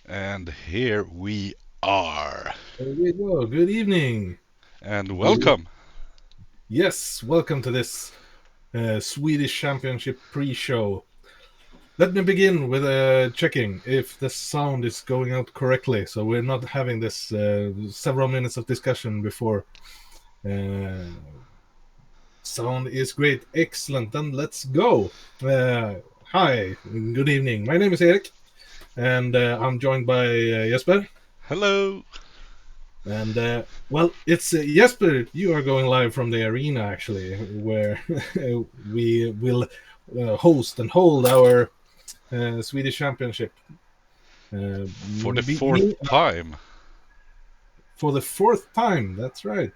And here we are. There we go. Good evening. And Good. welcome. Yes, welcome to this Swedish Championship pre-show. Let me begin with checking if the sound is going out correctly, so we're not having this several minutes of discussion before. Uh, Sound is great, excellent. Then let's go. Hi, good evening. My name is Erik, and I'm joined by Jesper. Hello. And it's Jesper. You are going live from the arena, actually, where we will host and hold our Swedish Championship. For the fourth time. For the fourth time. That's right.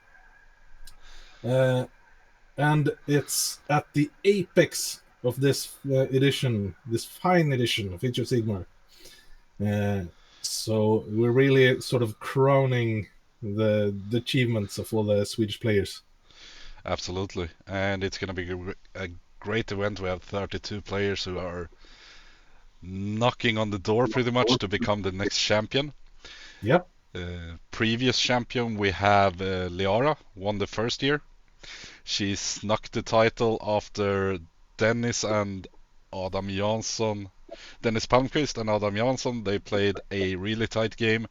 Uh, and it's at the apex of this edition, this fine edition of Age of Sigmar. Uh, so we're really sort of crowning the achievements of all the Swedish players. Absolutely. And it's going to be a great event. We have 32 players who are knocking on the door pretty much to become the next champion. Yep. Previous champion, we have Liara, won the first year. She snuck the title after Dennis and Adam Jansson. Dennis Palmqvist and Adam Jansson, they played a really tight game,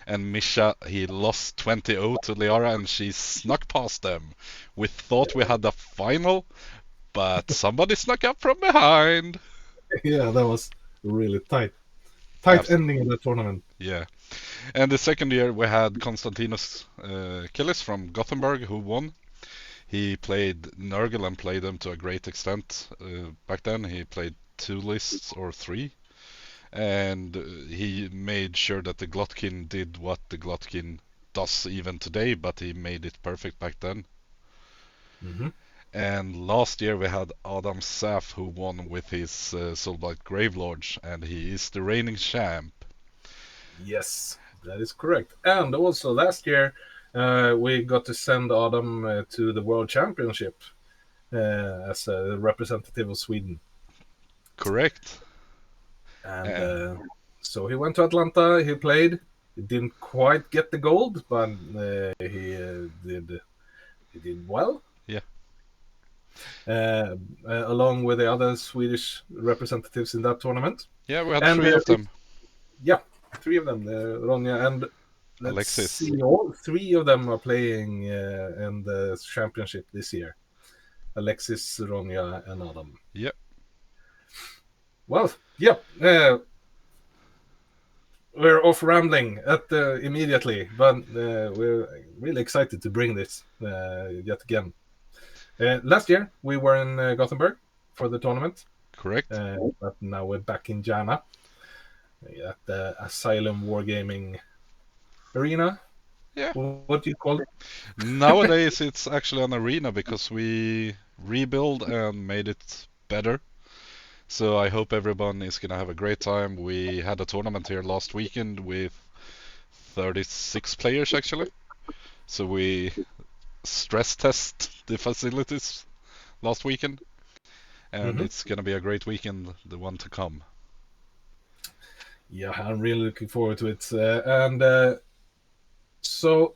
and Misha, he lost 20-0 to Liara, and she snuck past them. We thought we had the final, but somebody snuck up from behind. Yeah, that was really tight Abs- ending of the tournament. yeah. And the second year we had Konstantinos Killis from Gothenburg who won. He played Nurgle and played them to a great extent. Back then he played two lists or three, and he made sure that the Glotkin did what the Glotkin does even today, but he made it perfect back then. Hmm. And last year we had Adam Saf who won with his Soulblight Gravelords, and he is the reigning champ. Yes, that is correct. And also last year, we got to send Adam to the World Championship as a representative of Sweden. Correct. And Uh, so he went to Atlanta. He played. He didn't quite get the gold, but he did well. yeah, Along with the other Swedish representatives in that tournament. yeah, we had And three of them. yeah, three of them, Ronja, and let's Alexis. see, all three of them are playing in the championship this year. Alexis, Ronja, and Adam. Yeah, Well, yeah, we're off rambling immediately, but we're really excited to bring this yet again. Last year we were in Gothenburg for the tournament, correct. but now we're back in Jana at the Asylum Wargaming arena. Yeah. What do you call it? Nowadays it's actually an arena because we rebuild and made it better. So I hope everyone is gonna have a great time. We had a tournament here last weekend with 36 players actually. So we stress test the facilities last weekend, and Mm-hmm. it's gonna be a great weekend, the one to come. Yeah, I'm really looking forward to it. And so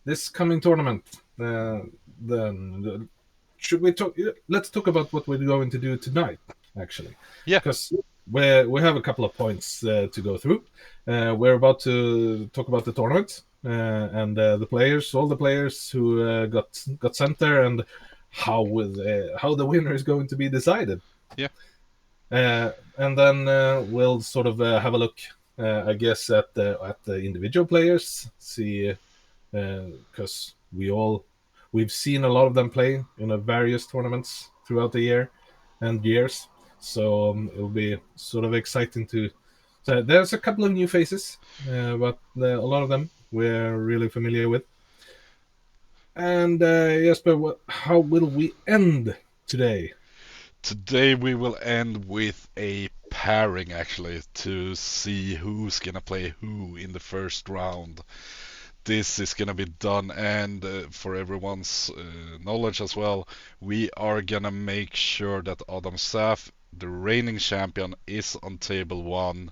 this coming tournament, then should we talk? Let's talk about what we're going to do tonight, actually, Yeah, because we have a couple of points to go through. We're about to talk about the tournament and the players, all the players who got sent there, and how the winner is going to be decided. yeah, And then we'll sort of have a look, I guess, at the individual players, see, because we've seen a lot of them play in various tournaments throughout the year and years. So it'll be sort of exciting to. So there's a couple of new faces, but a lot of them we're really familiar with. And Jesper, how will we end today? today we will end with a pairing actually to see who's gonna play who in the first round. This is gonna be done, and for everyone's knowledge as well, we are gonna make sure that Adam Saf, the reigning champion, is on table one,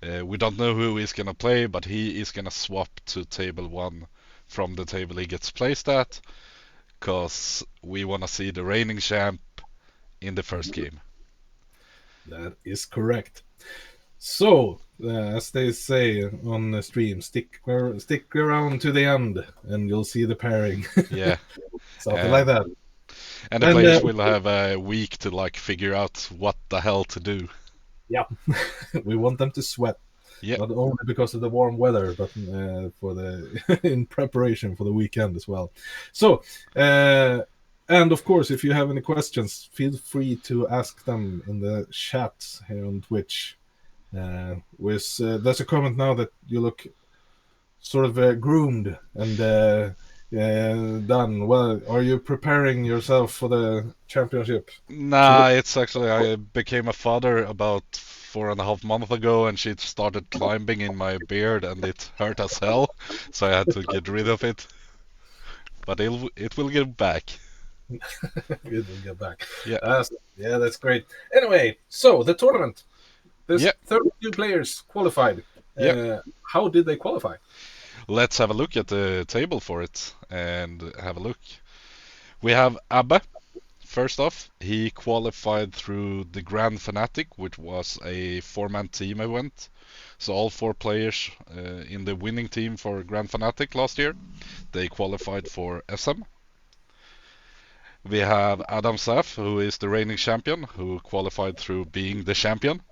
We don't know who he's gonna play, but he is gonna swap to table 1 from the table he gets placed at, cause we wanna see the reigning champ in the first game. That is correct. So, as they say on the stream, stick around to the end, and you'll see the pairing. Yeah, Something like and that. and the And players will have a week to like figure out what the hell to do. yeah, we want them to sweat, Yeah, not only because of the warm weather, but for the in preparation for the weekend as well. So, and of course, if you have any questions, feel free to ask them in the chat here on Twitch. There's a comment now that you look sort of groomed and done. Well, are you preparing yourself for the championship? nah, it's actually I became a father about 4.5 months ago, and she started climbing in my beard, and it hurt as hell, so I had to get rid of it. But it will get back. Good, we'll get back. Yeah, Yeah, that's great. Anyway, so the tournament. There's yeah, 32 players qualified. yeah. How did they qualify? Let's have a look at the table for it and have a look. We have Abbe. First off, he qualified through the Grand Fanatic, which was a 4-man team event. So all 4 players in the winning team for Grand Fanatic last year, they qualified for SM. We have Adam Saf, who is the reigning champion, who qualified through being the champion.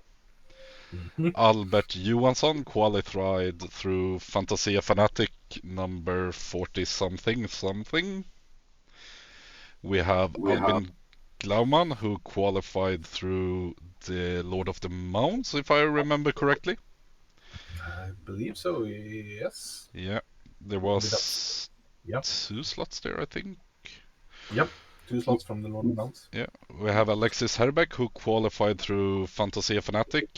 Mm-hmm. Albert Johansson qualified through Fantasia Fanatic number 40 something. We have Albin Glauman, who qualified through the Lord of the Mounts, if I remember correctly. I believe so, yes. Yeah, there was Yep. 2 slots there, I think. Yep. 2 slots from the Northern Mounts. Yeah, we have Alexis Herbeck, who qualified through Fantasia Fanatic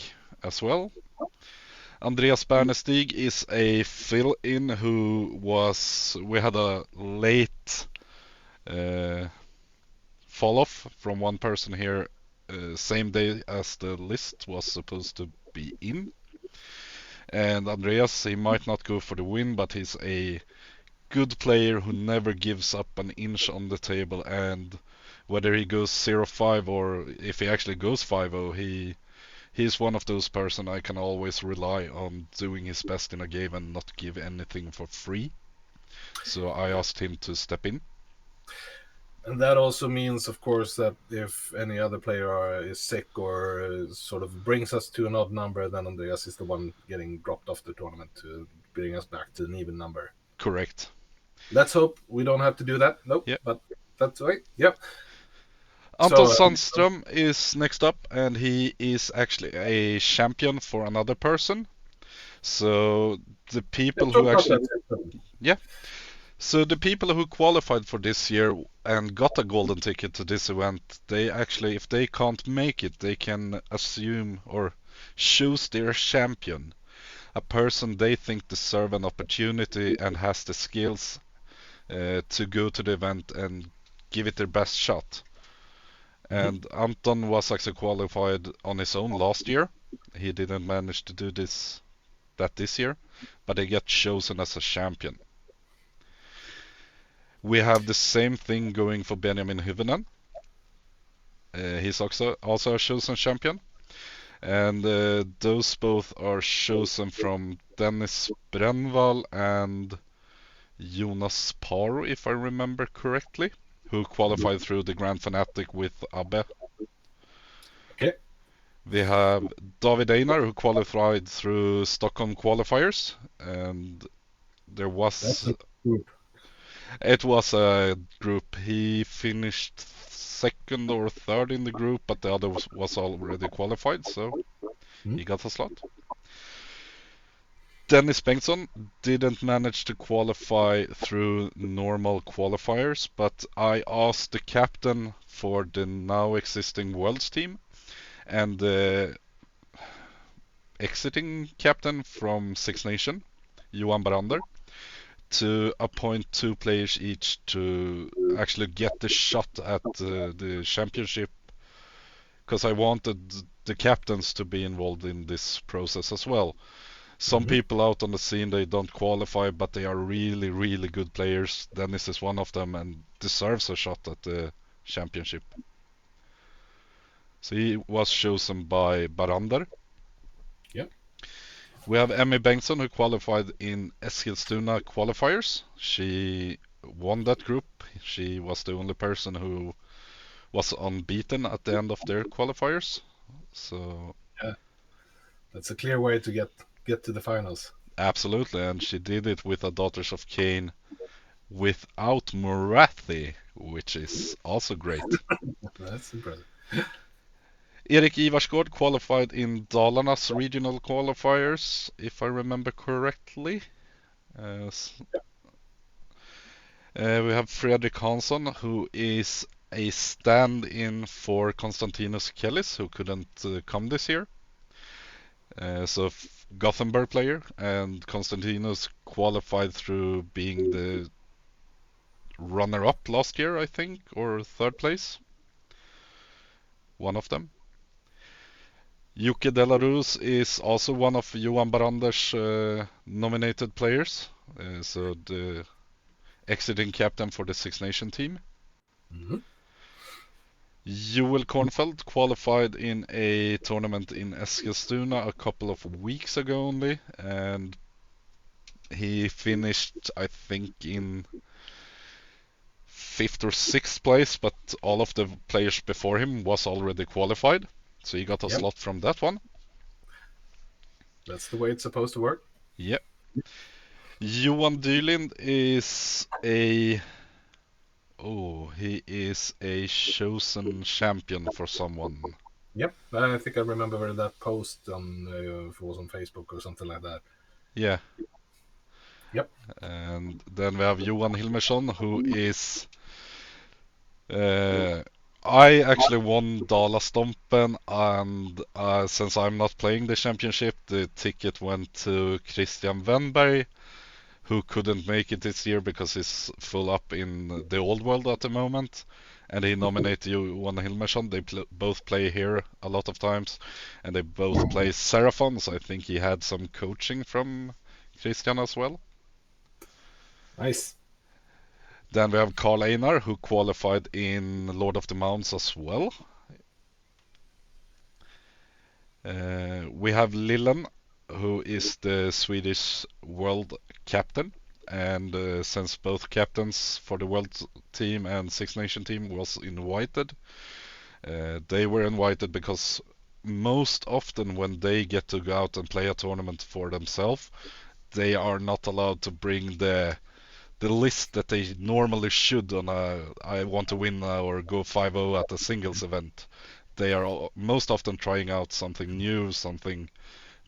as well. Andreas Bernestig is a fill-in we had a late fall-off from one person here same day as the list was supposed to be in. And Andreas, he might not go for the win, but he's a good player who never gives up an inch on the table, and whether he goes 0-5 or if he actually goes 5-0, he's one of those person I can always rely on doing his best in a game and not give anything for free. So I asked him to step in. And that also means, of course, that if any other player is sick or sort of brings us to an odd number, then Andreas is the one getting dropped off the tournament to bring us back to an even number. Correct. Let's hope we don't have to do that. Nope. Yeah. But that's right. Yep. Anton Sandström is next up, and he is actually a champion for another person. So the people who actually... Yeah. So the people who qualified for this year and got a golden ticket to this event, they actually, if they can't make it, they can assume or choose their champion, a person they think deserve an opportunity and has the skills to go to the event and give it their best shot. And Anton was actually qualified on his own last year. He didn't manage to do this year, but he got chosen as a champion. We have the same thing going for Benjamin Hyvönen. He's also a chosen champion. And those both are chosen from Dennis Brännvall and Jonas Paro, if I remember correctly, who qualified through the Grand Fanatic with Abbe. Okay. We have David Einar, who qualified through Stockholm qualifiers, and there was... It was a group. He finished second or third in the group, but the other was already qualified, so he got a slot. Dennis Bengtsson didn't manage to qualify through normal qualifiers, but I asked the captain for the now existing Worlds team and the exiting captain from Six Nation, Johan Brander, to appoint 2 players each to actually get the shot at the championship, because I wanted the captains to be involved in this process as well. Some Mm-hmm. people out on the scene, they don't qualify, but they are really, really good players. Dennis is one of them and deserves a shot at the championship. So he was chosen by Barander. Yep. We have Emmy Bengtsson who qualified in Eskilstuna qualifiers. She won that group. She was the only person who was unbeaten at the end of their qualifiers. So Yeah. That's a clear way to get to the finals. absolutely, and she did it with a Daughters of Cain without Morathi, which is also great. That's impressive. Erik Ivarsgård qualified in Dalarna's regional qualifiers, if I remember correctly. Uh, we have Fredrik Hansson, who is a stand-in for Konstantinos Kellis, who couldn't come this year. So Gothenburg player, and Konstantinos qualified through being the runner-up last year, I think, or third place. One of them. Jocke Delarus is also one of Johan Barander's nominated players. So the exiting captain for the Six Nation team. Mm-hmm. Joel Kornfeld qualified in a tournament in Eskilstuna a couple of weeks ago only, and he finished, I think, in fifth or sixth place, but all of the players before him was already qualified, so he got a Yep. slot from that one. That's the way it's supposed to work. Yep. Johan Dylind is a he is a chosen champion for someone. Yep. I think I remember that post on if it was on Facebook or something like that. Yeah. Yep. And then we have Johan Hilmersson, who is I actually won Dala Stompen, and since I'm not playing the championship, the ticket went to Christian Wenberg, who couldn't make it this year because he's full up in the old world at the moment. And he nominated Johan Hilmersson. They both play here a lot of times, and they both play Seraphon, so I think he had some coaching from Christian as well. Nice. Then we have Karl Einar, who qualified in Lord of the Mounts as well. We have Lillen, who is the Swedish world captain. And since both captains for the world team and Six Nation team was invited, they were invited because most often when they get to go out and play a tournament for themselves, they are not allowed to bring the list that they normally should on a I want to win or go 5-0 at a singles event. They are most often trying out something new, something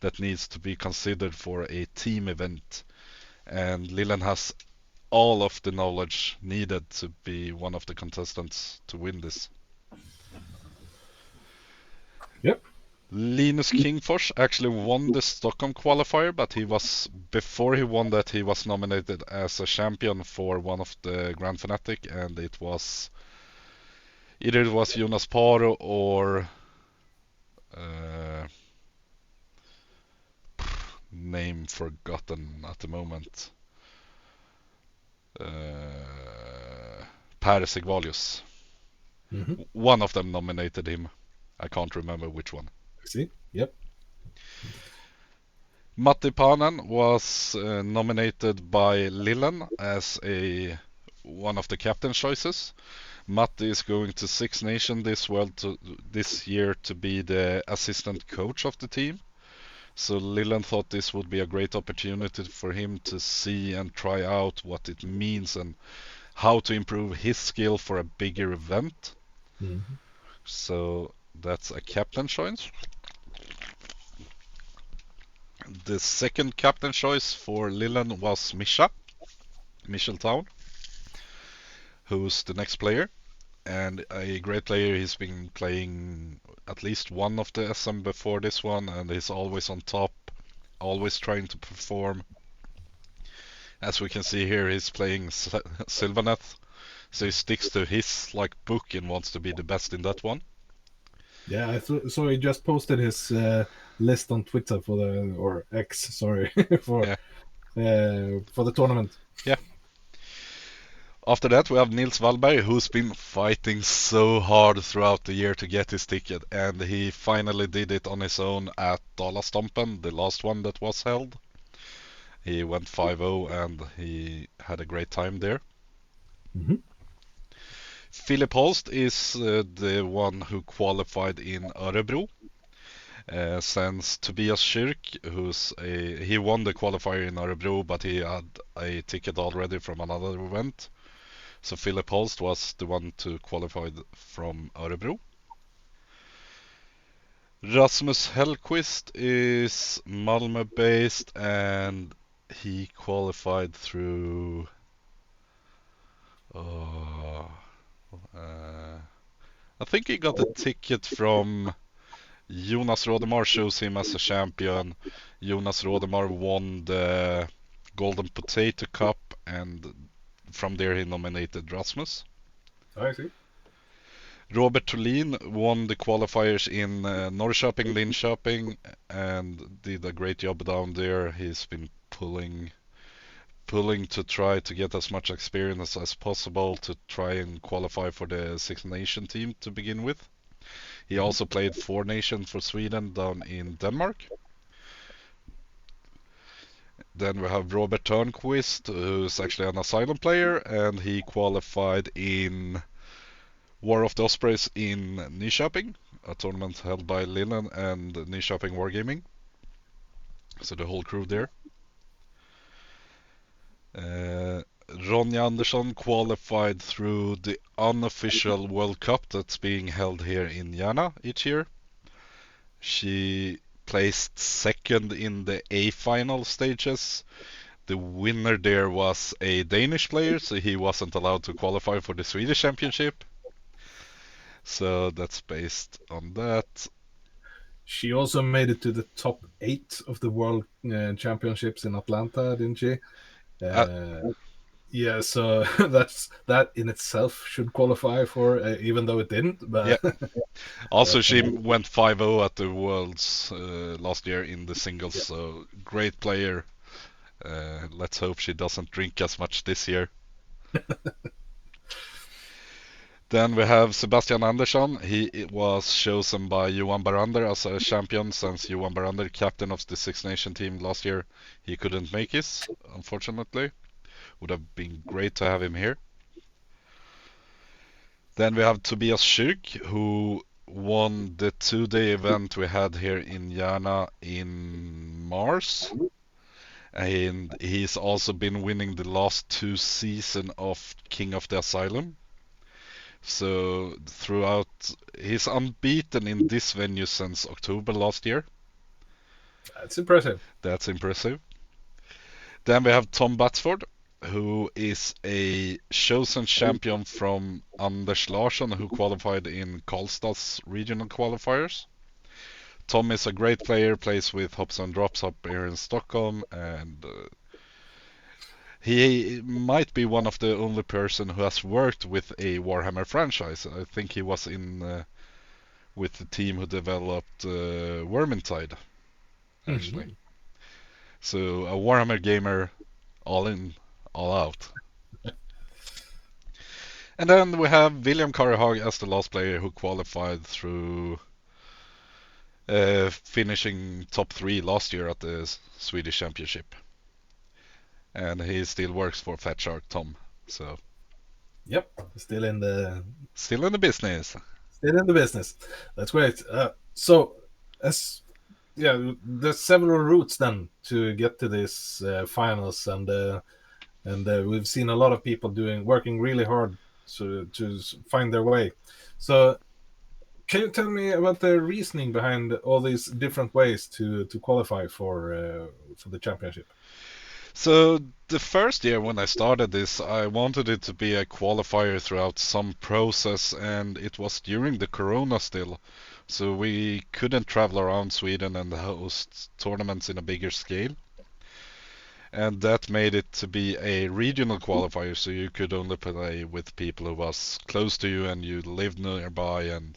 that needs to be considered for a team event. And Lillen has all of the knowledge needed to be one of the contestants to win this. Yep. Linus Kingfors actually won the Stockholm qualifier, but before he won that he was nominated as a champion for one of the Grand Fanatic, and either it was Jonas Paro or uh, name forgotten at the moment. Per Sigvalius. Mm-hmm. One of them nominated him. I can't remember which one. See? Yep. Matti Panen was nominated by Lillen as one of the captain choices. Matti is going to Six Nation this year to be the assistant coach of the team. So Lillen thought this would be a great opportunity for him to see and try out what it means and how to improve his skill for a bigger event. Mm-hmm. So that's a captain choice. The second captain choice for Lillen was Michel Town, who's the next player, and a great player. He's been playing at least one of the SM before this one, and he's always on top, always trying to perform. As we can see here, he's playing Sylvaneth, so he sticks to his book and wants to be the best in that one. Yeah, so he just posted his list on Twitter for the or X, sorry, Yeah, for the tournament. yeah. After that, we have Nils Wallberg, who's been fighting so hard throughout the year to get his ticket, and he finally did it on his own at Dalastompen, the last one that was held. He went 5-0 and he had a great time there. Hmm. Philip Holst is the one who qualified in Örebro. Since Tobias Schürk, he won the qualifier in Örebro, but he had a ticket already from another event. So Philip Holst was the one to qualify from Örebro. Rasmus Hellqvist is Malmö based and he qualified through. Uh, I think he got a ticket from Jonas Rodemar, chose him as a champion. Jonas Rodemar won the Golden Potato Cup, and from there he nominated Rasmus. I see. Robert Thulin won the qualifiers in Norrköping, Linköping, and did a great job down there. He's been pulling to try to get as much experience as possible to try and qualify for the Six Nation team to begin with. He Mhm. also played Four Nation for Sweden down in Denmark. Then we have Robert Törnqvist, who's actually an Asylum player, and he qualified in War of the Ospreys in Nyköping, a tournament held by Lillen and Nyköping Wargaming. So the whole crew there. Ronja Andersson qualified through the unofficial World Cup that's being held here in Järna each year. She placed second in the A final stages. The winner there was a Danish player, so he wasn't allowed to qualify for the Swedish Championship. So that's based on that. She also made it to the top 8 of the World Championships in Atlanta, didn't she? Uh, Uh, yeah, so that in itself should qualify for, even though it didn't. yeah. But Also, but she went 5-0 at the Worlds last year in the singles, yeah, so great player. Let's hope she doesn't drink as much this year. Then we have Sebastian Andersson. He was chosen by Johan Barander as a champion since Johan Barander, captain of the Six Nation team last year, he couldn't make his, unfortunately. Would have been great to have him here. Then we have Tobias Schürk, who won the 2-day event we had here in Järna in Mars. And he's also been winning the last 2 seasons of King of the Asylum. So throughout, he's unbeaten in this venue since October last year. that's impressive. That's impressive. Then we have Tom Batsford, who is a chosen champion from Anders Larsson, who qualified in Karlstad's regional qualifiers. Tom is a great player, plays with Hops and Drops up here in Stockholm, and he might be one of the only person who has worked with a Warhammer franchise. I think he was in with the team who developed Vermintide, actually. Mhm. So a Warhammer gamer, all in, all out. And then we have William Karihag as the last player who qualified through finishing top 3 last year at the Swedish Championship. And he still works for Fat Shark Tom. So Yep, still in the still in the business. still in the business. That's great. So as yeah, there's several routes then to get to this finals, and we've seen a lot of people working really hard to find their way. So can you tell me about the reasoning behind all these different ways to qualify for the championship? So the first year when I started this, I wanted it to be a qualifier throughout some process, and it was during the Corona still. So we couldn't travel around Sweden and host tournaments in a bigger scale. And that made it to be a regional qualifier, so you could only play with people who was close to you and you lived nearby and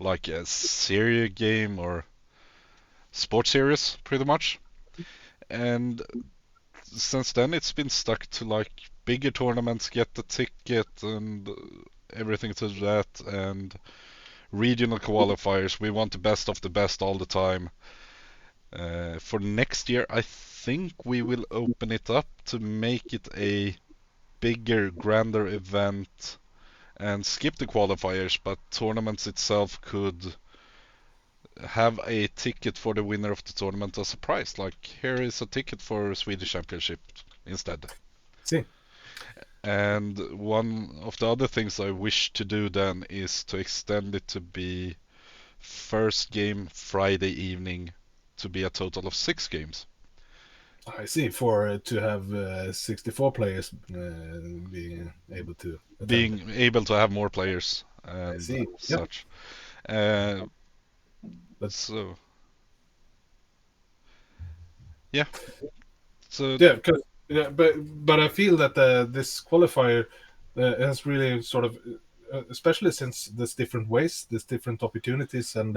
like a serious game or sports series, pretty much. And since then, it's been stuck to like bigger tournaments, get the ticket and everything to that, and regional qualifiers. We want the best of the best all the time. For next year, I think we will open it up to make it a bigger, grander event and skip the qualifiers, but tournaments itself could have a ticket for the winner of the tournament as a prize. Like, here is a ticket for Swedish Championship instead. See. And one of the other things I wish to do then is to extend it to be first game Friday evening to be a total of 6 games. I see. For to have 64 players being able to attend. Being able to have more players I and see. Yep. such. Uh, But so, yeah. So, yeah, but I feel that this qualifier has really sort of, especially since there's different ways, there's different opportunities, and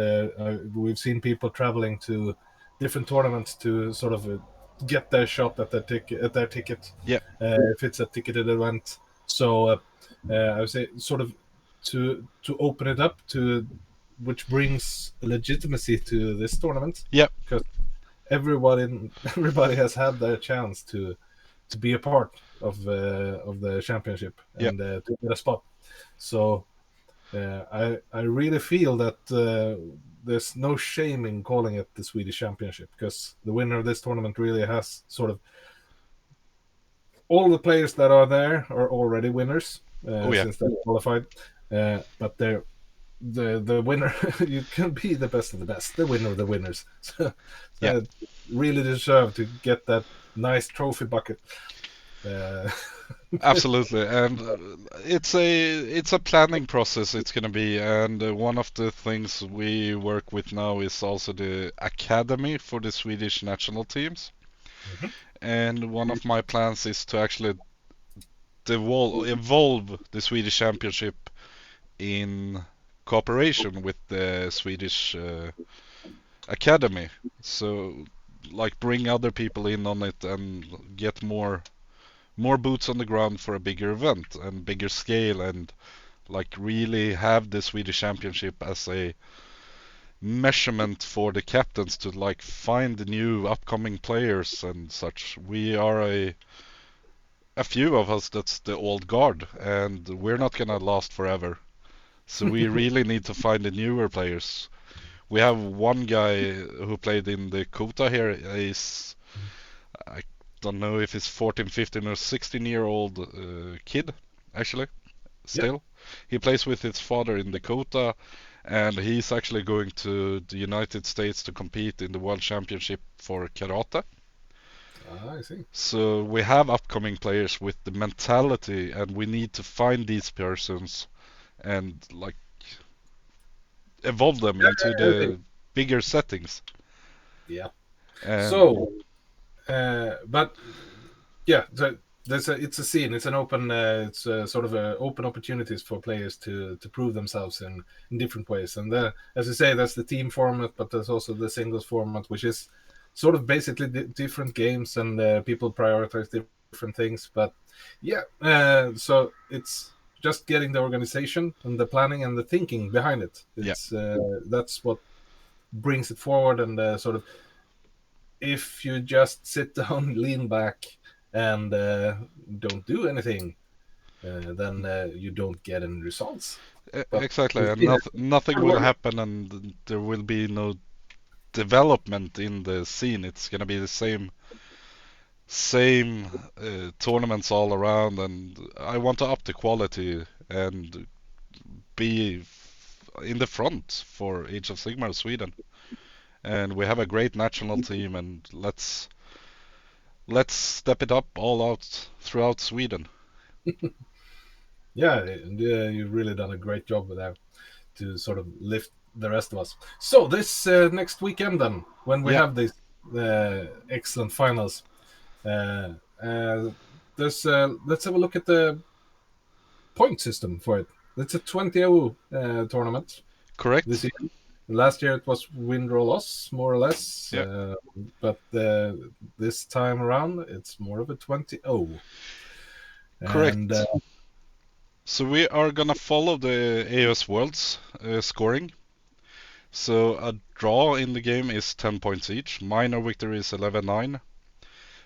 we've seen people traveling to different tournaments to sort of get their shot at their ticket. yeah, If it's a ticketed event, so I would say sort of to open it up to, which brings legitimacy to this tournament. yeah, Because everybody has had their chance to be a part of the championship yeah, and to get a spot. So I really feel that there's no shame in calling it the Swedish Championship, because the winner of this tournament really has sort of all the players that are there are already winners oh yeah, since they're qualified, but they're the winner. You can be the best of the best, the winner of the winners. So, yeah. really deserve to get that nice trophy bucket. Uh, Absolutely, and it's a planning process. It's gonna be, and one of the things we work with now is also the academy for the Swedish national teams. Mhm. And one of my plans is to actually evolve the Swedish Championship in cooperation with the Swedish academy. So, like, bring other people in on it and get more boots on the ground for a bigger event and bigger scale, and like really have the Swedish Championship as a measurement for the captains to like find new upcoming players and such. We are a few of us that's the old guard, and we're not gonna last forever. So we really need to find the newer players. We have one guy who played in the Kota here. I don't know if he's 14, 15 or 16-year-old kid, actually, Yep. still. He plays with his father in Dakota, and he's actually going to the United States to compete in the World Championship for karate. I see. So we have upcoming players with the mentality, and we need to find these persons and like evolve them into Everything. the bigger settings. Yeah. And So, but yeah, it's a scene. It's an open. It's sort of open opportunities for players to prove themselves in different ways. And as you say, that's the team format, but there's also the singles format, which is sort of basically different games, and people prioritize different things. But yeah, so it's just getting the organization and the planning and the thinking behind it. yeah, It's that's what brings it forward, and sort of, if you just sit down, lean back, and don't do anything, then you don't get any results. But exactly. we've And seen it. nothing Hard will work. happen, and there will be no development in the scene. It's gonna be the same tournaments all around, and I want to up the quality and be in the front for Age of Sigmar Sweden. And we have a great national team, and let's step it up all out throughout Sweden. Yeah, and you've really done a great job with that to sort of lift the rest of us. So this next weekend, then, when we Yeah, have these excellent finals, uh, uh, let's have a look at the point system for it. It's a 20-0 tournament. Correct. this year. Last year it was win, draw, loss, more or less. Yeah, But this time around, it's more of a 20-0. And correct. So we are gonna follow the AOS Worlds scoring. So a draw in the game is 10 points each. Minor victory is 11-9.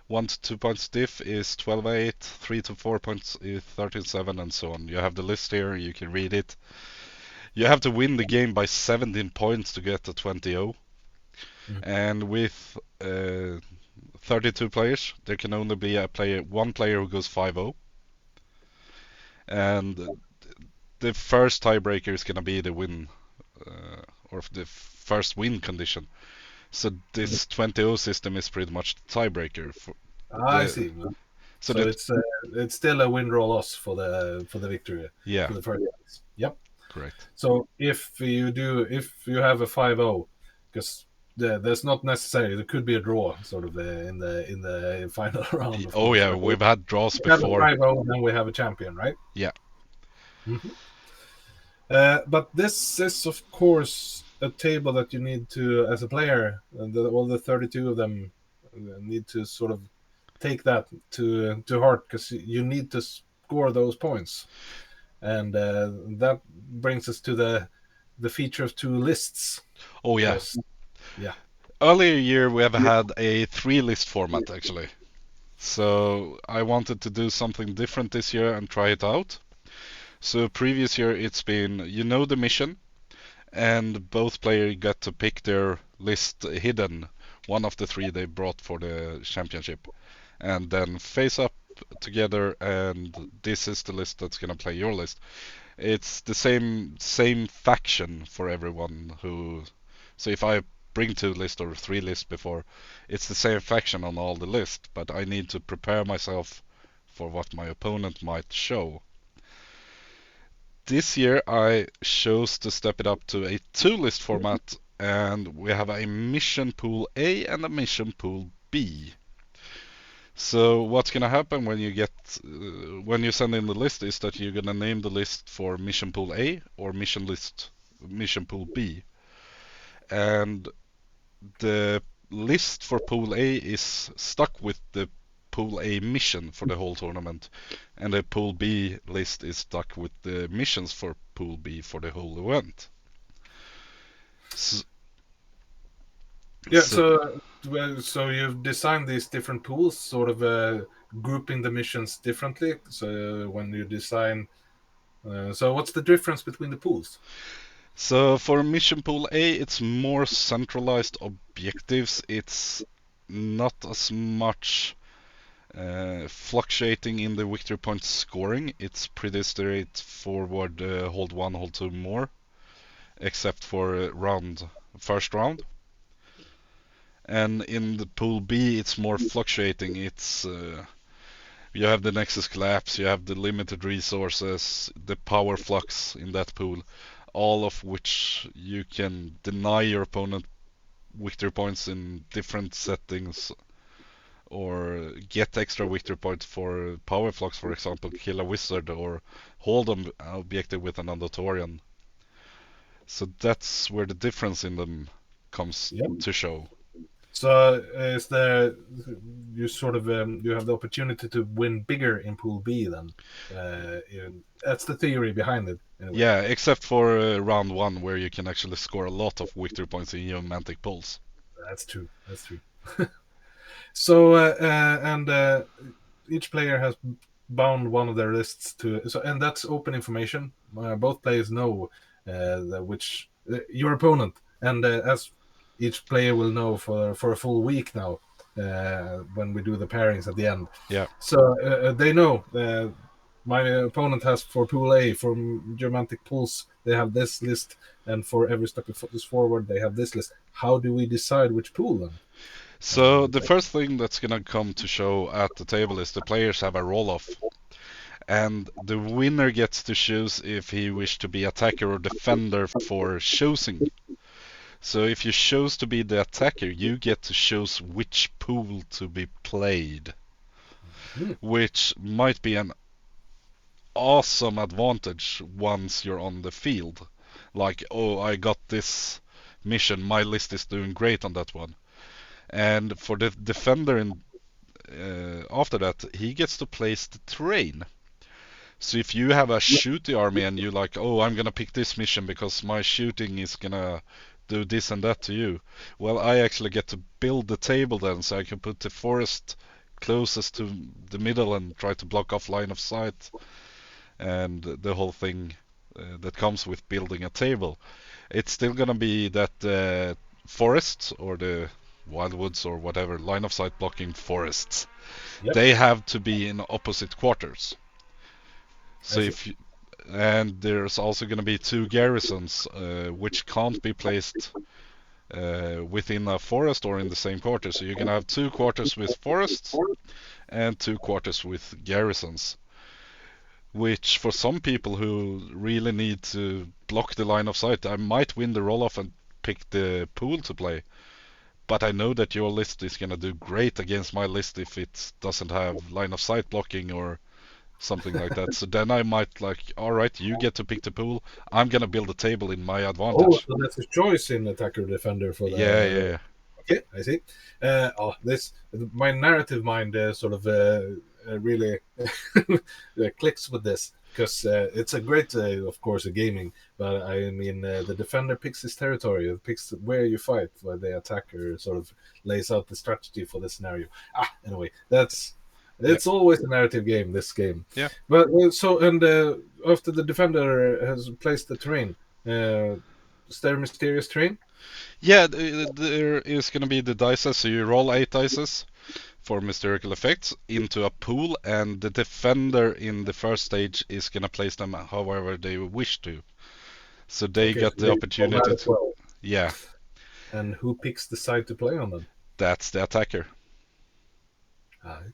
1 to 2 points diff is 12-8. 3 to 4 points is 13-7, and so on. You have the list here, you can read it. You have to win the game by 17 points to get to 20-0. And with 32 players, there can only be one player who goes 5-0. And the first tiebreaker is gonna be the win, or the first win condition. So this 20-0 system is pretty much the tiebreaker. I see. So So that, it's still a win, draw, loss for the victory yeah, for the first place. Yep. correct. So if you have a 5-0, because there's not necessarily, there could be a draw sort of in the final round. Of Oh course, yeah, but we've had draws we have a before. 5-0, then we have a champion, right? Yeah, But this is of course a table that you need to, as a player, and all the 32 of them need to sort of take that to heart, because you need to score those points, and that brings us to the feature of two lists. oh yeah. 'Cause- yeah, Earlier year we have had a 3-list format actually. So I wanted to do something different this year and try it out. So previous year it's been, you know, the mission, and both players got to pick their list hidden, one of the three they brought for the championship, and then face up together, and this is the list that's gonna play your list. It's the same faction for everyone who. So if I bring 2 lists or 3 lists before, it's the same faction on all the lists, but I need to prepare myself for what my opponent might show. This year I chose to step it up to a 2-list format, and we have a mission pool A and a mission pool B. So what's gonna happen when when you send in the list is that you're gonna name the list for mission pool A or mission pool B, and the list for pool A is stuck with the pool A mission for the whole tournament, and the pool B list is stuck with the missions for pool B for the whole event. So, yeah. so So you've designed these different pools, sort of grouping the missions differently. So when you design, so what's the difference between the pools? So for Mission Pool A, it's more centralized objectives. It's not as much fluctuating in the victory point scoring. It's pretty straightforward, hold 1, hold 2 more, except for first round. And in the Pool B, it's more fluctuating. It's you have the Nexus Collapse, you have the limited resources, the power flux in that pool, all of which you can deny your opponent victory points in different settings, or get extra victory points for power flux, for example, kill a wizard or hold an objective with an Andatorian. So that's where the difference in them comes Yeah. to show. So is there, you sort of you have the opportunity to win bigger in Pool B then? That's the theory behind it. Anyway. Yeah, except for round 1, where you can actually score a lot of victory points in Geomantic pulls. That's true. That's true. So and each player has bound one of their lists to, so, and that's open information. Both players know which your opponent, and as each player will know for a full week now, when we do the pairings at the end. Yeah. So they know my opponent has, for Pool A, for Geomantic Pools, they have this list, and for every step forward, they have this list. How do we decide which pool then? So the first thing that's gonna come to show at the table is the players have a roll-off, and the winner gets to choose if he wishes to be attacker or defender for choosing. So if you choose to be the attacker, you get to choose which pool to be played, which might be an awesome advantage once you're on the field. Like, oh, I got this mission, my list is doing great on that one. And for the defender after that, he gets to place the terrain. So if you have a shooty army and you like, oh, I'm gonna pick this mission because my shooting is gonna do this and that to you. Well, I actually get to build the table then, so I can put the forest closest to the middle and try to block off line of sight and the whole thing that comes with building a table. It's still gonna be that forest or the wildwoods or whatever line of sight blocking forests. Yep. They have to be in opposite quarters. So if you, and there's also going to be two garrisons which can't be placed within a forest or in the same quarter. So you're going to have two quarters with forests and two quarters with garrisons. Which for some people who really need to block the line of sight, I might win the roll off and pick the pool to play. But I know that your list is going to do great against my list if it doesn't have line of sight blocking or something like that. So then I might like, all right, you get to pick the pool. I'm gonna build a table in my advantage. Oh, so that's a choice in attacker defender for the. Yeah. Okay, I see. This my narrative mind sort of really clicks with this because it's a great, of course, a gaming. But I mean, the defender picks his territory, picks where you fight, where the attacker sort of lays out the strategy for the scenario. Anyway, it's always a narrative game, this game. Yeah. But after the defender has placed the terrain, is there mysterious terrain? Yeah, there is going to be the dices. So you roll 8 dices for mystical effects into a pool, and the defender in the first stage is going to place them however they wish to. So they get the opportunity to. Well. Yeah. And who picks the side to play on them? That's the attacker. Aye.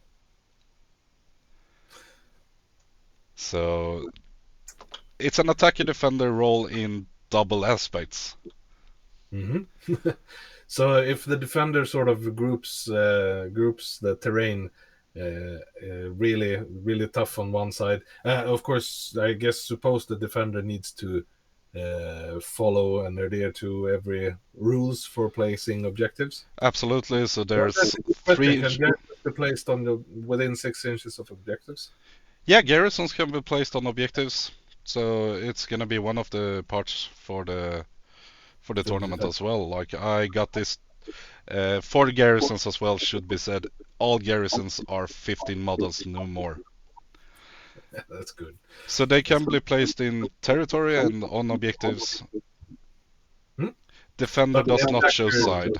So it's an attacker defender role in double aspects. Mm-hmm. So if the defender sort of groups the terrain really tough on one side, of course, I suppose the defender needs to follow and adhere to every rules for placing objectives. Absolutely. So there's three. Can garrisons be placed on within 6 inches of objectives? Yeah, garrisons can be placed on objectives. So it's gonna be one of the parts for the tournament as well. Like I got this for the garrisons as well. Should be said, all garrisons are 15 models, no more. That's good. So they can be placed in territory and on objectives. Defender does not show side.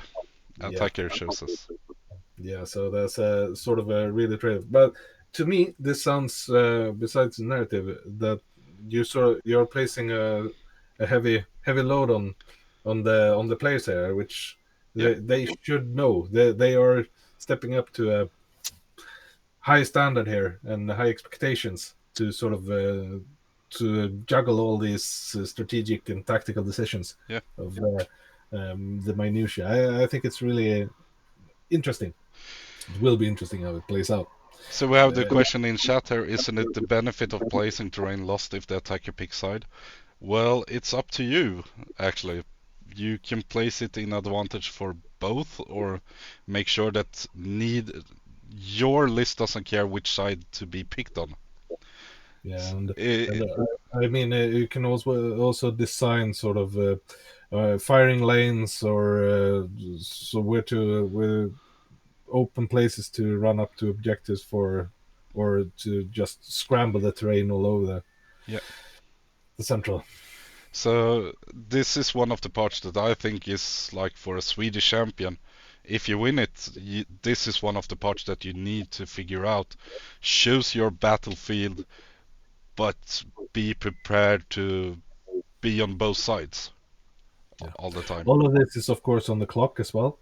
Attacker shows us. Yeah, so that's a sort of a really trade. But to me, this sounds, besides the narrative, that you're placing a heavy load on the players here, which they should know. They are stepping up to a high standard here and high expectations to sort of to juggle all these strategic and tactical decisions of the minutiae. I think it's really interesting. It will be interesting how it plays out. So we have the question in chat here, isn't it the benefit of placing terrain lost if the attacker picks side? Well, it's up to you, actually. You can place it in advantage for both, or make sure that your list doesn't care which side to be picked on. Yeah, I mean, you can also design sort of firing lanes or so where open places to run up to objectives for, or to just scramble the terrain all over the central. So this is one of the parts that I think is like for a Swedish champion. If you win it, this is one of the parts that you need to figure out. Choose your battlefield, but be prepared to be on both sides all the time. All of this is, of course, on the clock as well,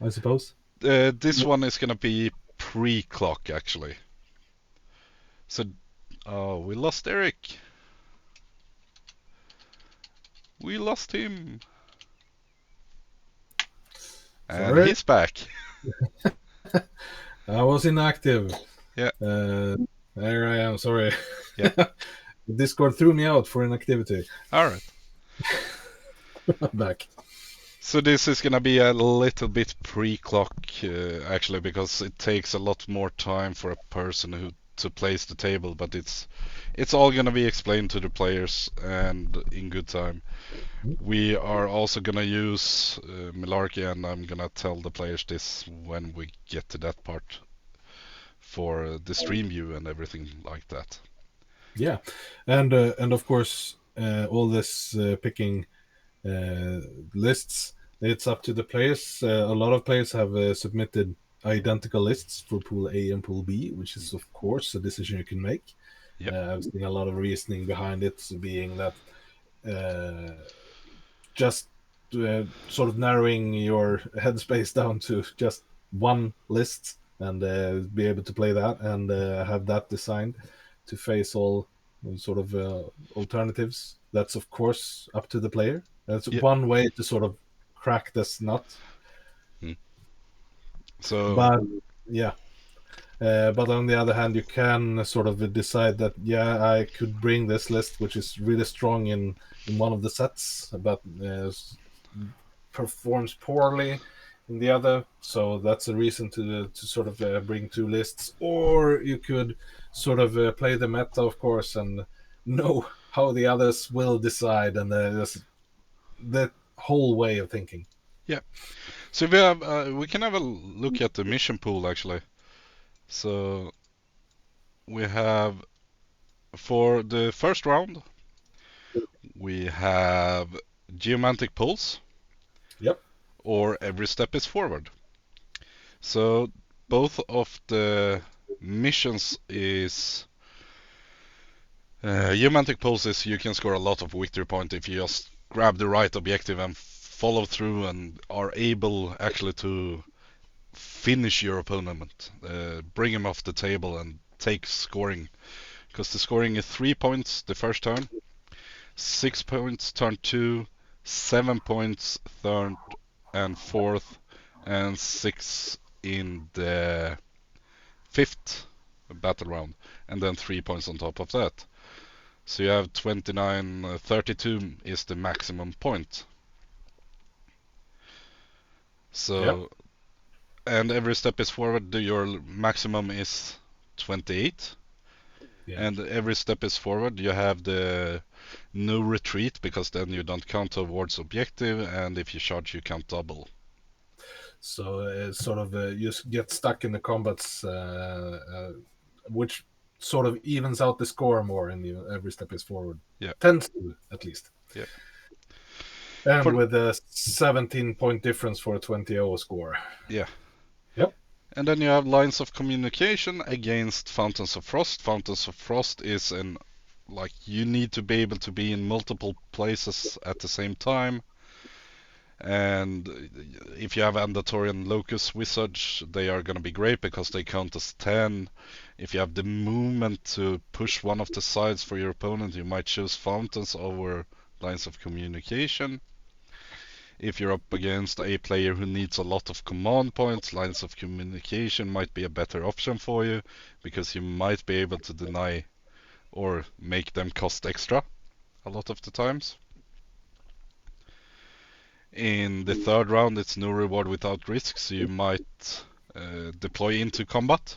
I suppose. This one is going to be pre-clock, actually. So, we lost Eric. We lost him. And he's back. I was inactive. Yeah. There I am, sorry. Yeah. Discord threw me out for inactivity. All right. back. So this is gonna be a little bit pre-clock, actually, because it takes a lot more time for a person who to place the table, but it's all gonna be explained to the players and in good time. We are also gonna use Milarki, and I'm gonna tell the players this when we get to that part for the stream view and everything like that. Yeah, and of course, all this picking uh, lists, it's up to the players. A lot of players have submitted identical lists for Pool A and Pool B, which is of course a decision you can make. Yep. I've seen a lot of reasoning behind it, being that uh, just sort of narrowing your headspace down to just one list and be able to play that and have that designed to face all sort of alternatives. That's of course up to the player. That's Yep. one way to sort of crack this nut. Mm. So But yeah, but on the other hand, you can sort of decide that yeah, I could bring this list, which is really strong in one of the sets, but performs poorly in the other. So that's a reason to sort of bring two lists. Or you could sort of play the meta, of course, and know how the others will decide, and there's that whole way of thinking. yeah, so we have we can have a look at the mission pool actually. So we have for the first round we have geomantic pulse Yep. or every step is forward. So both of the missions is geomantic pulse is you can score a lot of victory point if you just grab the right objective and follow through and are able actually to finish your opponent, bring him off the table and take scoring. Because the scoring is 3 points the first turn, 6 points turn 2, 7 points third and fourth, and 6 in the fifth battle round, and then 3 points on top of that. So you have 29, 32 is the maximum point. Yep. So, and every step is forward, your maximum is 28. Yeah. And every step is forward, you have the no retreat, because then you don't count towards objective, and if you charge, you count double. So sort of you get stuck in the combats, which sort of evens out the score more in the every step is forward. Yeah, Tends to, at least. yeah. And For with a 17-point difference for a 20-0 score. yeah. Yep. And then you have lines of communication against Fountains of Frost. Fountains of Frost is an like you need to be able to be in multiple places at the same time. And if you have Andatorian Locust Wizards, they are going to be great because they count as 10. If you have the movement to push one of the sides for your opponent, you might choose Fountains over lines of communication. If you're up against a player who needs a lot of command points, lines of communication might be a better option for you because you might be able to deny or make them cost extra a lot of the times. In the third round, it's no reward without risk, so you might deploy into combat.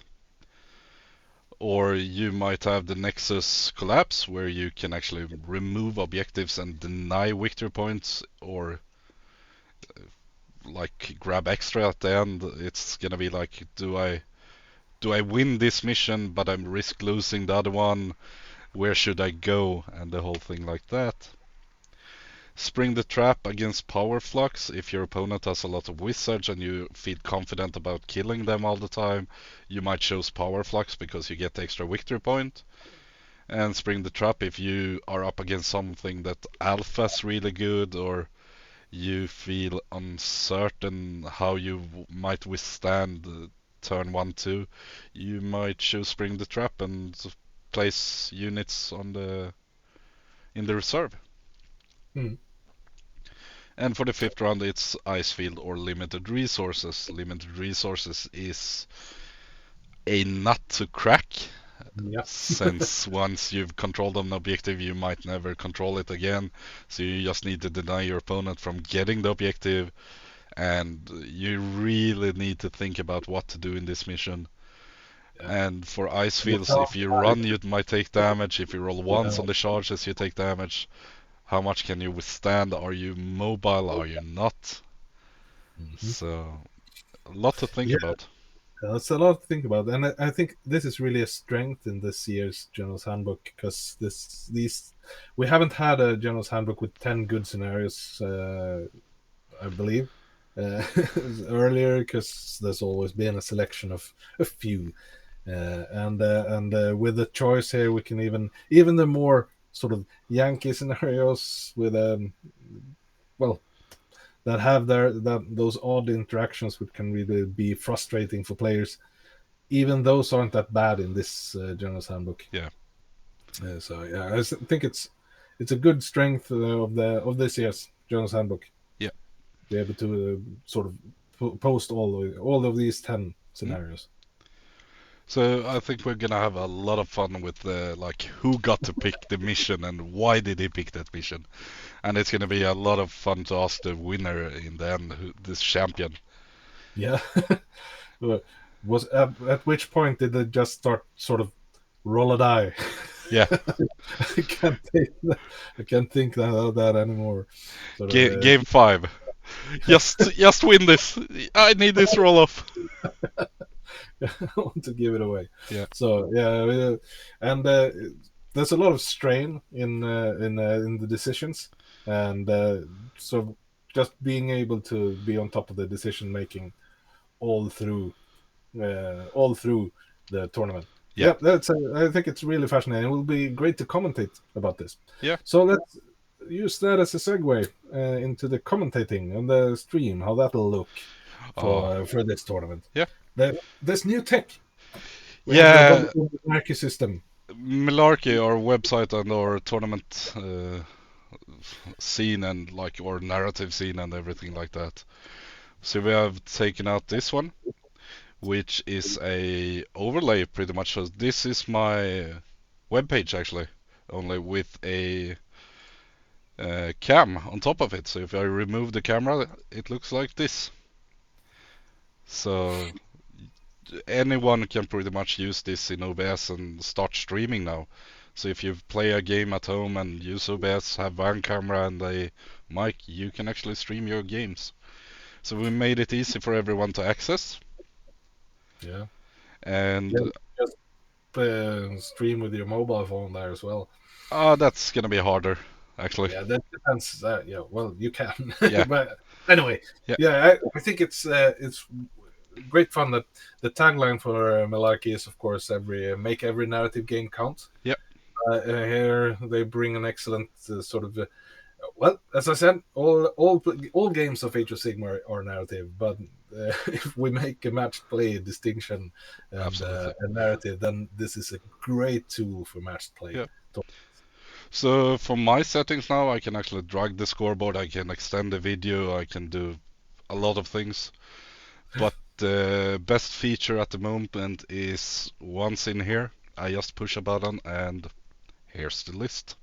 Or you might have the Nexus Collapse, where you can actually remove objectives and deny victory points, or like grab extra at the end. It's gonna be like, do I win this mission, but I'm risk losing the other one? Where should I go? And the whole thing like that. Spring the trap against power flux. If your opponent has a lot of wizards and you feel confident about killing them all the time, you might choose power flux because you get the extra victory point. And spring the trap if you are up against something that alpha's really good, or you feel uncertain how you might withstand turn 1 2, you might choose spring the trap and place units on the in the reserve. Hmm. And for the fifth round, it's Icefield or Limited Resources. Limited Resources is a nut to crack. Yeah. since once you've controlled an objective, you might never control it again. So you just need to deny your opponent from getting the objective, and you really need to think about what to do in this mission. Yeah. And for ice You fields, can't if you hide. run, you might take damage. If you roll ones Yeah. on the charges, you take damage. How much can you withstand? Are you mobile? Are you not? Mhm. So, a lot to think Yeah, about. that's a lot to think about, and I think this is really a strength in this year's General's Handbook because these we haven't had a General's Handbook with 10 good scenarios, I believe, earlier because there's always been a selection of a few, and with the choice here, we can even the more sort of Yankee scenarios with well that have those odd interactions which can really be frustrating for players. Even those aren't that bad in this General's Handbook. Yeah. So yeah, think it's a good strength of this year's General's Handbook. Yeah. Be able to sort of post all of these 10 Mm. scenarios. So I think we're gonna have a lot of fun with like who got to pick the mission and why did he pick that mission, and it's gonna be a lot of fun to ask the winner in the end, this champion. Yeah. Was at which point did they just start sort of roll a die? Yeah. I can't think I can't think of that anymore. Sort of Game 5. Just win this. I need this roll off. I want to give it away. Yeah. So yeah, and there's a lot of strain in the decisions, and so just being able to be on top of the decision making all through the tournament. Yeah. Yeah, I think it's really fascinating. It will be great to commentate about this. Yeah. So let's use that as a segue into the commentating and the stream, how that'll look for this tournament. Yeah. This new tech. We have Yeah. the Milarki system. Milarki, our website and our tournament scene and like our narrative scene and everything like that. So we have taken out this one, which is a overlay pretty much. So this is my webpage actually, only with a cam on top of it. So if I remove the camera, it looks like this. So anyone can pretty much use this in OBS and start streaming now. So if you play a game at home and use OBS, have one camera and a mic, you can actually stream your games. So we made it easy for everyone to access. Yeah. And Yeah, just stream with your mobile phone there as well. that's gonna be harder, actually. Yeah, that depends. Yeah, well, you can. Yeah. But anyway, Yeah. yeah, I think it's great fun that the tagline for Milarki is, of course, make every narrative game count. Yep. Here they bring an excellent sort of. Well, as I said, all games of Age of Sigmar are narrative, but if we make a match play distinction and Absolutely. a narrative, then this is a great tool for match play. Yeah. So for my settings now, I can actually drag the scoreboard, I can extend the video, I can do a lot of things. But the best feature at the moment is once in here, I just push a button and here's the list.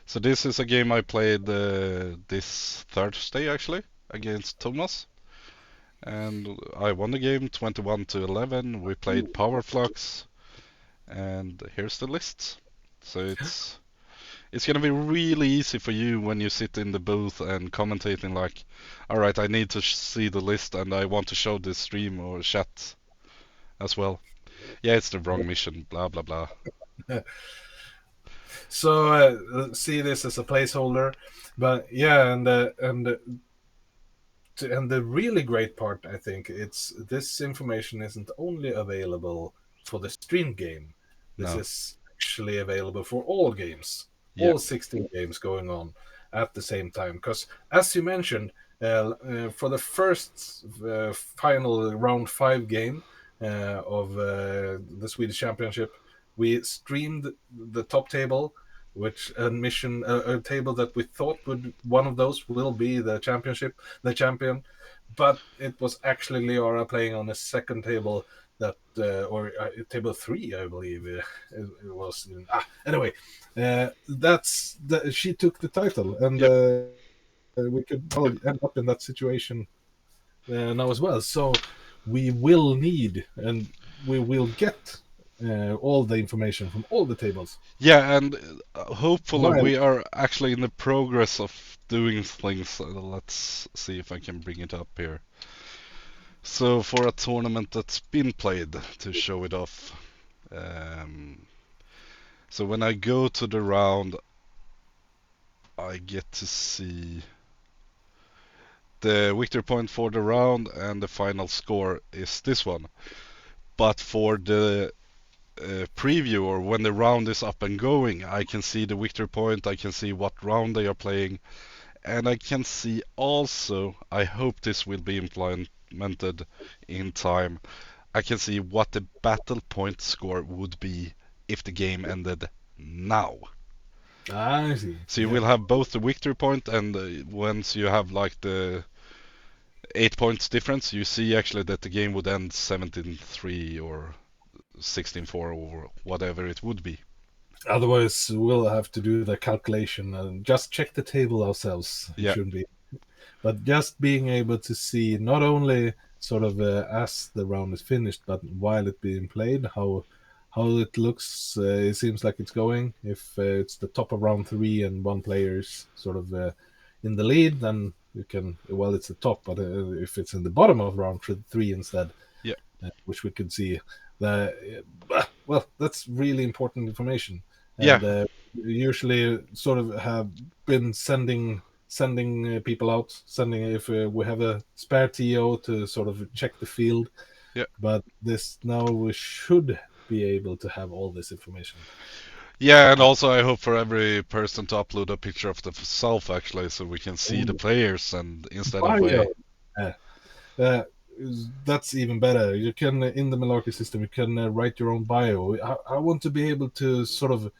So this is a game I played this Thursday actually against Thomas, and I won the game 21-11. We played Power Flux, and here's the list. So it's gonna be really easy for you when you sit in the booth and commentating like, all right, I need to see the list and I want to show this stream or chat as well. Yeah, it's the wrong mission, blah blah blah. So see this as a placeholder, but yeah, and the really great part, I think, it's this information isn't only available for the stream game. This No. is actually available for all games, Yeah. all 16 games going on at the same time. Because as you mentioned, for the first final round 5 game of the Swedish Championship, we streamed the top table, which a table that we thought would one of those will be the champion, but it was actually Liara playing on a second table that or table 3, I believe it was. Anyway, she took the title, and Yep. we could probably end up in that situation now as well. So we will need, and we will get all the information from all the tables. Yeah, and hopefully While we are actually in the progress of doing things. Let's see if I can bring it up here. So for a tournament that's been played, to show it off. Um, so when I go to the round, I get to see the victory point for the round, and the final score is this one. But for the preview, or when the round is up and going, I can see the victory point, I can see what round they are playing, and I can see also, I hope this will be implemented in time, I can see what the battle point score would be if the game ended now. I see. So you Yeah. will have both the victory point, and once you have like the 8 points difference, you see actually that the game would end 17-3 or 16-4 or whatever it would be. Otherwise, we'll have to do the calculation and just check the table ourselves. It Yeah, shouldn't be. But just being able to see not only sort of as the round is finished, but while it being played, how it looks. It seems like it's going. If it's the top of round 3 and one player's sort of in the lead, then you can. Well, it's the top, but if it's in the bottom of round 3 instead, yeah, which we could see, well, that's really important information, yeah, and usually sort of have been sending people out, sending if we have a spare TO to sort of check the field. yeah. But this now we should be able to have all this information. Yeah, and also I hope for every person to upload a picture of themselves actually, so we can see the Oh, players, and instead of bio. a Uh, uh, that's even better. You can in the Milarki system, you can write your own bio. I want to be able to sort of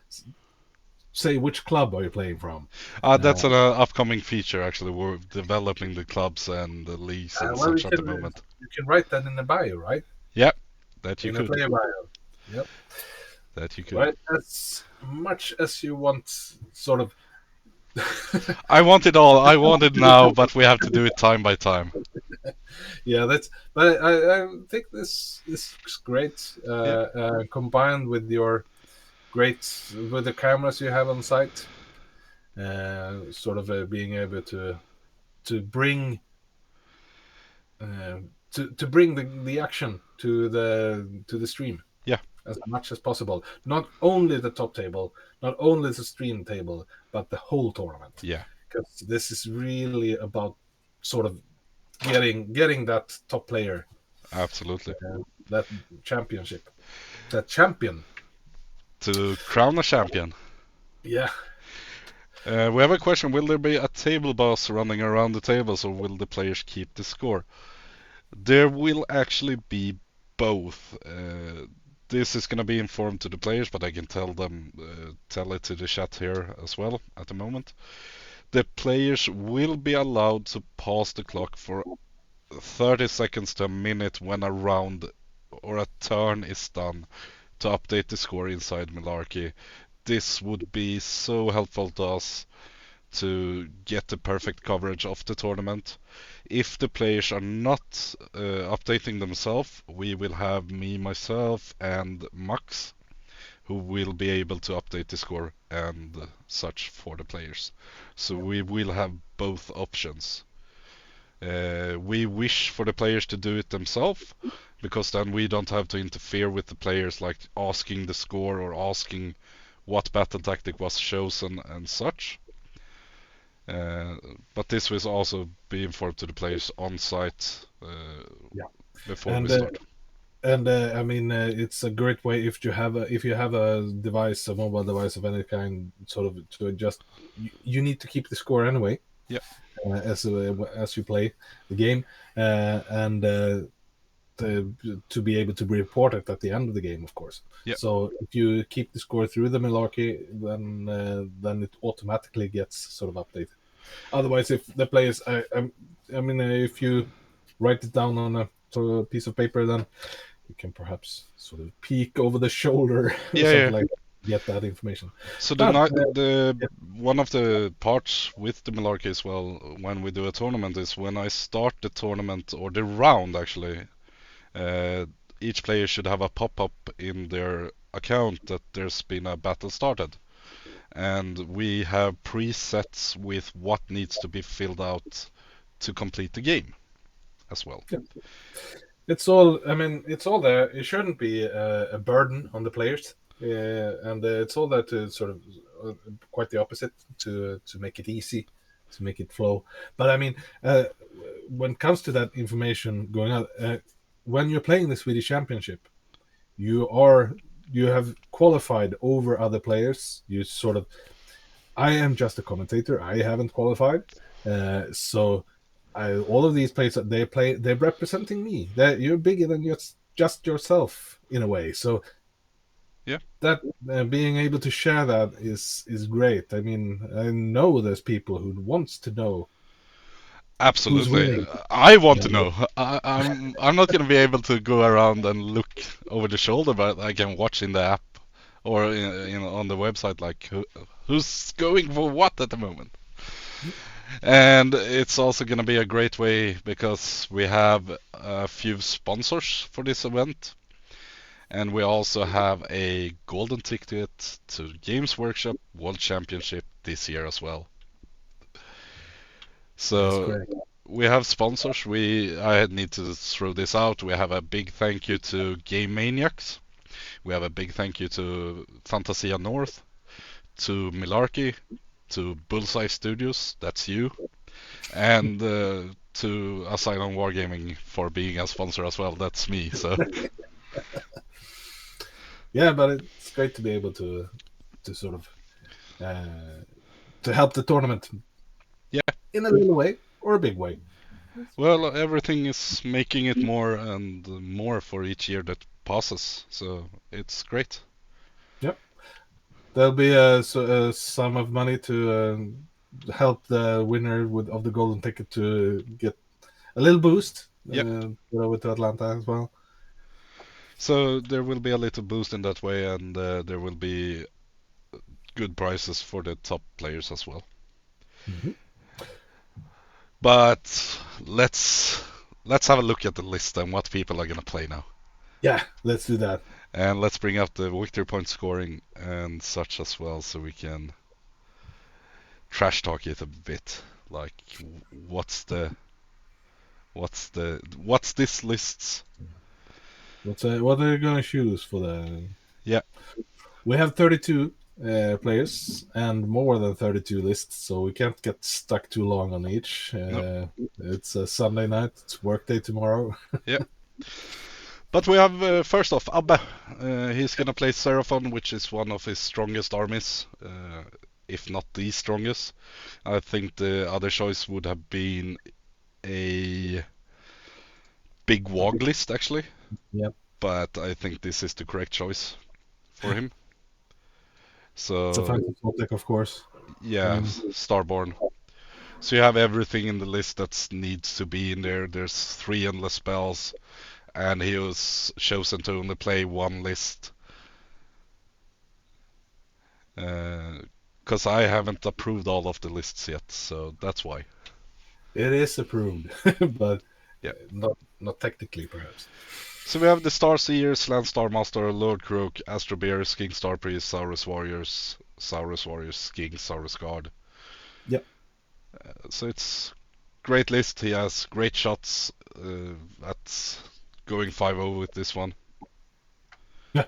say which club are you playing from. that's an upcoming feature actually. We're developing the clubs and the leagues and Well, such at the moment. you can write that in the bio, right? Yeah, that you In a could. player bio. Yep. That you could. Right. As much as you want, sort of. I want it all. I want it now, but we have to do it time by time. Yeah, that's. But I think this looks great. Yeah. Combined with your with the cameras you have on site, sort of being able to bring uh, to bring the action to the stream Yeah. as much as possible. Not only the top table, not only the stream table, but the whole tournament. Yeah. Because this is really about sort of getting that top player, Absolutely. that championship, that champion. To crown a champion. Yeah. We have a question. Will there be a table boss running around the tables, or will the players keep the score? There will actually be both. This is going to be informed to the players, but I can tell it to the chat here as well at the moment. The players will be allowed to pause the clock for 30 seconds to a minute when a round or a turn is done to update the score inside Milarki. This would be so helpful to us to get the perfect coverage of the tournament. If the players are not updating themselves, we will have me, myself, and Max, who will be able to update the score and such for the players. So we will have both options. We wish for the players to do it themselves, because then we don't have to interfere with the players, like asking the score or asking what battle tactic was chosen and such. But this will also be informed to the players on site Yeah. before we And start. I mean, it's a great way if you have a device, a mobile device of any kind, sort of to adjust. You need to keep the score anyway. Yeah. As you play the game, and to be able to report it at the end of the game, of course. Yeah. So if you keep the score through the Milarki, then it automatically gets sort of updated. Otherwise, if the players, I mean, if you write it down on a sort of piece of paper, then we can perhaps sort of peek over the shoulder or Yeah, yeah. something like that, get that information. So But the yeah, one of the parts with the Milarki as well when we do a tournament is when I start the tournament or the round actually. Uh, each player should have a pop-up in their account that there's been a battle started, and we have presets with what needs to be filled out to complete the game as well. yeah. It's all. I mean, it's all there. It shouldn't be a burden on the players, and it's all there to sort of quite the opposite, to make it easy, to make it flow. But I mean, when it comes to that information going out, when you're playing the Swedish Championship, you are you have qualified over other players. You sort of, I am just a commentator. I haven't qualified, so all of these players that they play, they're representing me. You're bigger than just yourself in a way. So Yeah, that being able to share that is great. I mean, I know there's people who wants to know who's absolutely. winning. I want to And know. I'm not gonna be able to go around and look over the shoulder, but I can watch in the app or on the website like who's going for what at the moment. And it's also going to be a great way because we have a few sponsors for this event. And we also have a golden ticket to Games Workshop World Championship this year as well. that's So great. we have sponsors. I need to throw this out. We have a big thank you to Gamemaniacs. We have a big thank you to Fantasia North, to Milarki, to Bullseye Studios, that's you, and to Asylum Wargaming for being a sponsor as well. That's me. So Yeah, but it's great to be able to sort of to help the tournament yeah, in a little way or a big way. well, everything is making it more and more for each year that passes. So it's great. Yep. There'll be a sum of money to help the winner of the golden ticket to get a little boost. Yeah. Over to Atlanta as well. So there will be a little boost in that way, and there will be good prizes for the top players as well. Mm-hmm. But let's have a look at the list and what people are gonna play now. Yeah, let's do that. And let's bring up the victory point scoring and such as well, so we can trash talk it a bit. Like, what's this list's? What are you gonna choose for the? Yeah, We have 32 players and more than 32 lists, so we can't get stuck too long on each. no, It's a Sunday night. It's work day tomorrow. yeah. But we have first off Abbe. He's gonna play Seraphon, which is one of his strongest armies, if not the strongest. I think the other choice would have been a big Wog list actually, Yep. but I think this is the correct choice for him. It's a So fancy deck, of course. yeah, Starborn. So you have everything in the list that needs to be in there. There's 3 endless spells, and he was chosen to only play one list. Because I haven't approved all of the lists yet, so that's why. It is approved, but Yeah. not technically, perhaps. So we have the Star Seers, Landstar Master, Lord Croak, Astro Bears, King Star Priest, Saurus Warriors, King, Saurus Guard. Yep. So it's great list. He has great shots at going 5-0 with this one. Yeah.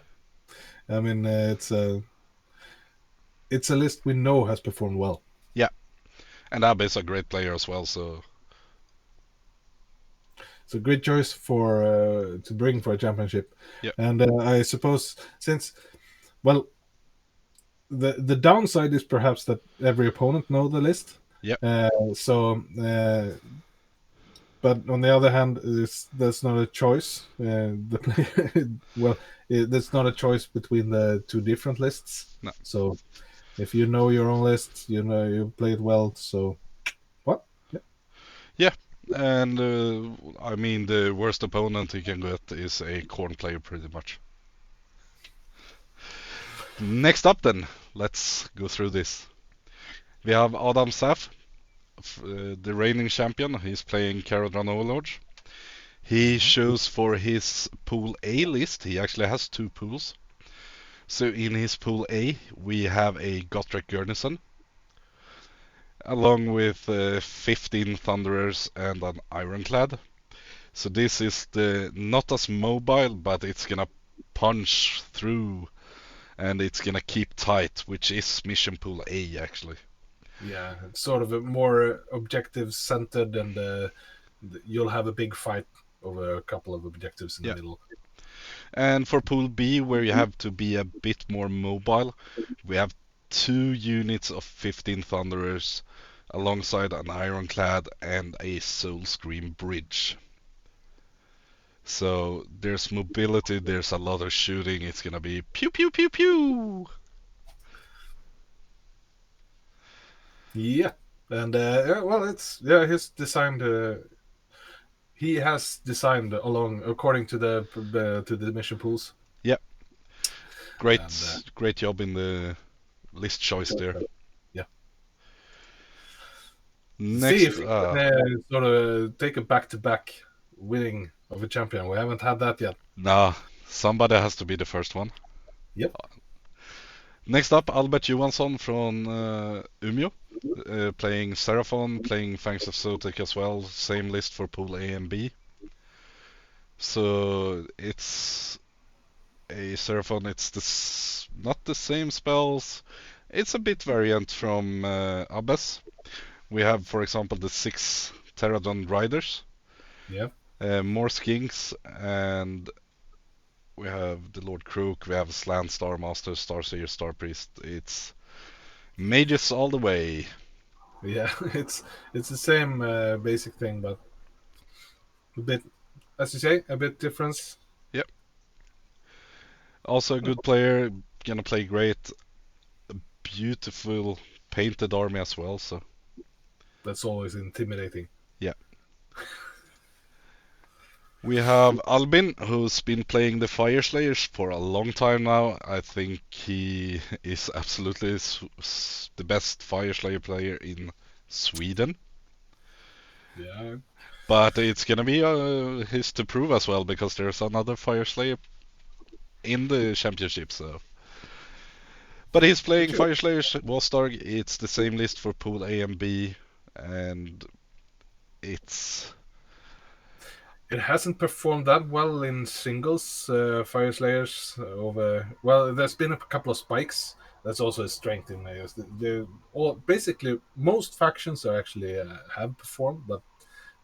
I mean, it's a list we know has performed well. Yeah, and Abbe is a great player as well. So It's a great choice for to bring for a championship. yeah, And I suppose since, well, the downside is perhaps that every opponent know the list. yeah, So, but on the other hand, that's not a choice. That's not a choice between the two different lists. no, So, if you know your own list, you know you play it well. So, what? Yeah. yeah. And I mean, the worst opponent he can get is a corn player, pretty much. Next up, then, let's go through this. We have Adam Saf, the reigning champion. He's playing Caradron Overlord. He shows for his Pool A list. He actually has two pools. So in his Pool A, we have a Gotrek Garrison, along with 15 Thunderers and an Ironclad. So this is the not as mobile, but it's gonna punch through and it's gonna keep tight, which is Mission Pool A actually. Yeah, it's sort of a more objective centered, and you'll have a big fight over a couple of objectives in the Yeah. middle. And for Pool B, where you have to be a bit more mobile, we have two units of 15 Thunderers alongside an Ironclad and a Soul Scream Bridge. So there's mobility, there's a lot of shooting, it's gonna be pew pew pew pew! Yeah, and yeah, well, it's yeah, he's designed. He has designed along according to the mission pools. Yep, And great job in the list choice there. yeah, see Next, if you can sort of take a back-to-back winning of a champion. We haven't had that yet. nah, somebody has to be the first one. Yep. Next up, Albert Johansson from Umeå, playing Seraphon, playing Fangs of Zotic as well. Same list for Pool A and B. So it's a Seraphon. It's not the same spells. It's a bit variant from Abbas. We have, for example, the 6 Pterodon Riders, Yeah. more skinks, and we have the Lord Crook, we have Slant, Star Master, Starseer, Star Priest. It's mages all the way. Yeah, it's the same basic thing, but a bit, as you say, a bit difference. Yep. Also a good player, gonna play great. A beautiful painted army as well, so That's always intimidating. yeah. We have Albin, who's been playing the Fire Slayers for a long time now. I think he is absolutely the best Fire Slayer player in Sweden. Yeah. But it's gonna be his to prove as well, because there's another Fire Slayer in the championship. So, but he's playing Fire Slayers Wastarg. It's the same list for Pool A and B, and it's It hasn't performed that well in singles, Fire Slayers. Over well, there's been a couple of spikes. That's also a strength in Layers. All basically most factions are actually have performed, but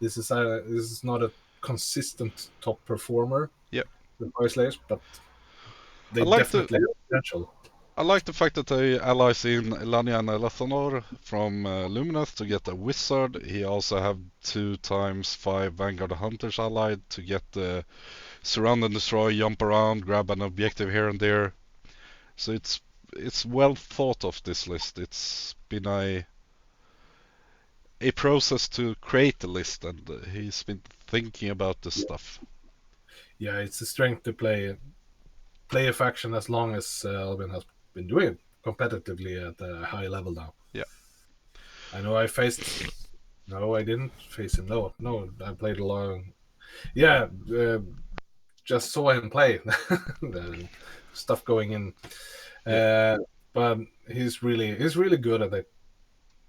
this is not a consistent top performer. yeah. The Fire Slayers, but I they like the definitely have potential. I like the fact that they allies in Elania and Elathanor from Lumineth to get a wizard. He also have 2x5 Vanguard Hunters allied to get the surround and destroy, jump around, grab an objective here and there. So it's well thought of, this list. It's been a process to create the list, and he's been thinking about this stuff. Yeah, it's a strength to play a faction as long as Albin has been doing it competitively at a high level now. Yeah. I know I faced. No, I didn't face him. No, I played along. Yeah, just saw him play. The stuff going in, Yeah. but he's really good at it.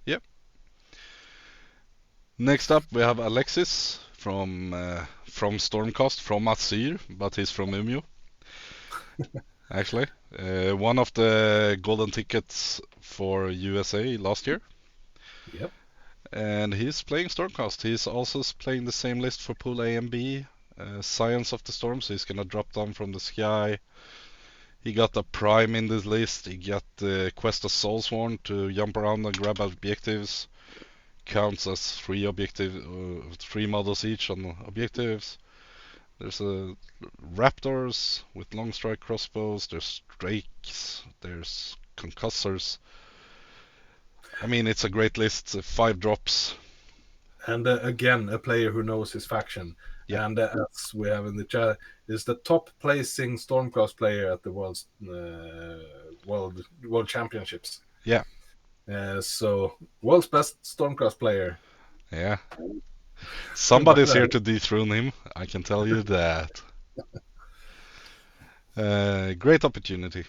Yep. Next up, we have Alexis from Stormcast, from Asyr, but he's from Umeå. Actually, one of the golden tickets for USA last year. Yep. And he's playing Stormcast. He's also playing the same list for Pool A and B. Science of the Storm, so he's gonna drop down from the sky. He got a prime in this list. He got the Quest of Soulsworn to jump around and grab objectives. Counts as 3 models each on objectives. There's raptors with long strike crossbows. There's drakes. There's concussors. I mean, it's a great list. 5 drops. And again, a player who knows his faction. Yeah, And as we have in the chat, is the top placing Stormcast player at the world championships. yeah, So world's best Stormcast player. yeah. But, Somebody's here to dethrone him. I can tell you that. Great opportunity.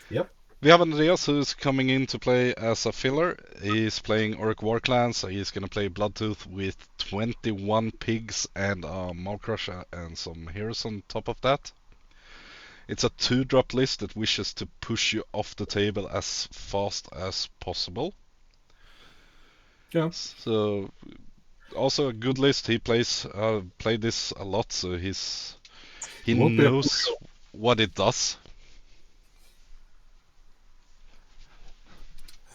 yep. We have Andreas who's coming in to play as a filler. He's playing Orc War Clan, so he's gonna play Bloodtooth with 21 pigs and a Maulcrusher and some heroes on top of that. It's a 2-drop list that wishes to push you off the table as fast as possible. Yeah. So also a good list. He played this a lot, so he It won't be a knows what it does.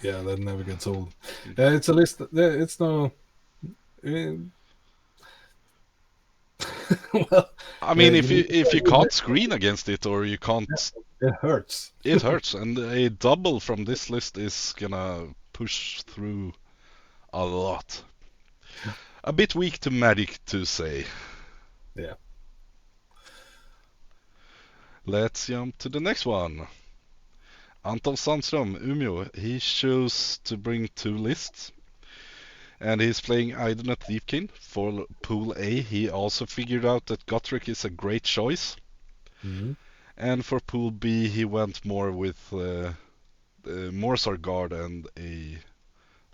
Yeah, that never gets old. It's a list. It's no. Uh, well, I mean, if you you can't screen against it or you can't, it hurts. it hurts. And a double from this list is gonna push through a lot. A bit weak to magic to say. Yeah. Let's jump to the next one. Anton Sandström, Umeå, he chose to bring 2 lists. And he's playing Idoneth Deepkin for Pool A. He also figured out that Gotrek is a great choice. Mm-hmm. And for Pool B, he went more with Morsar Guard and a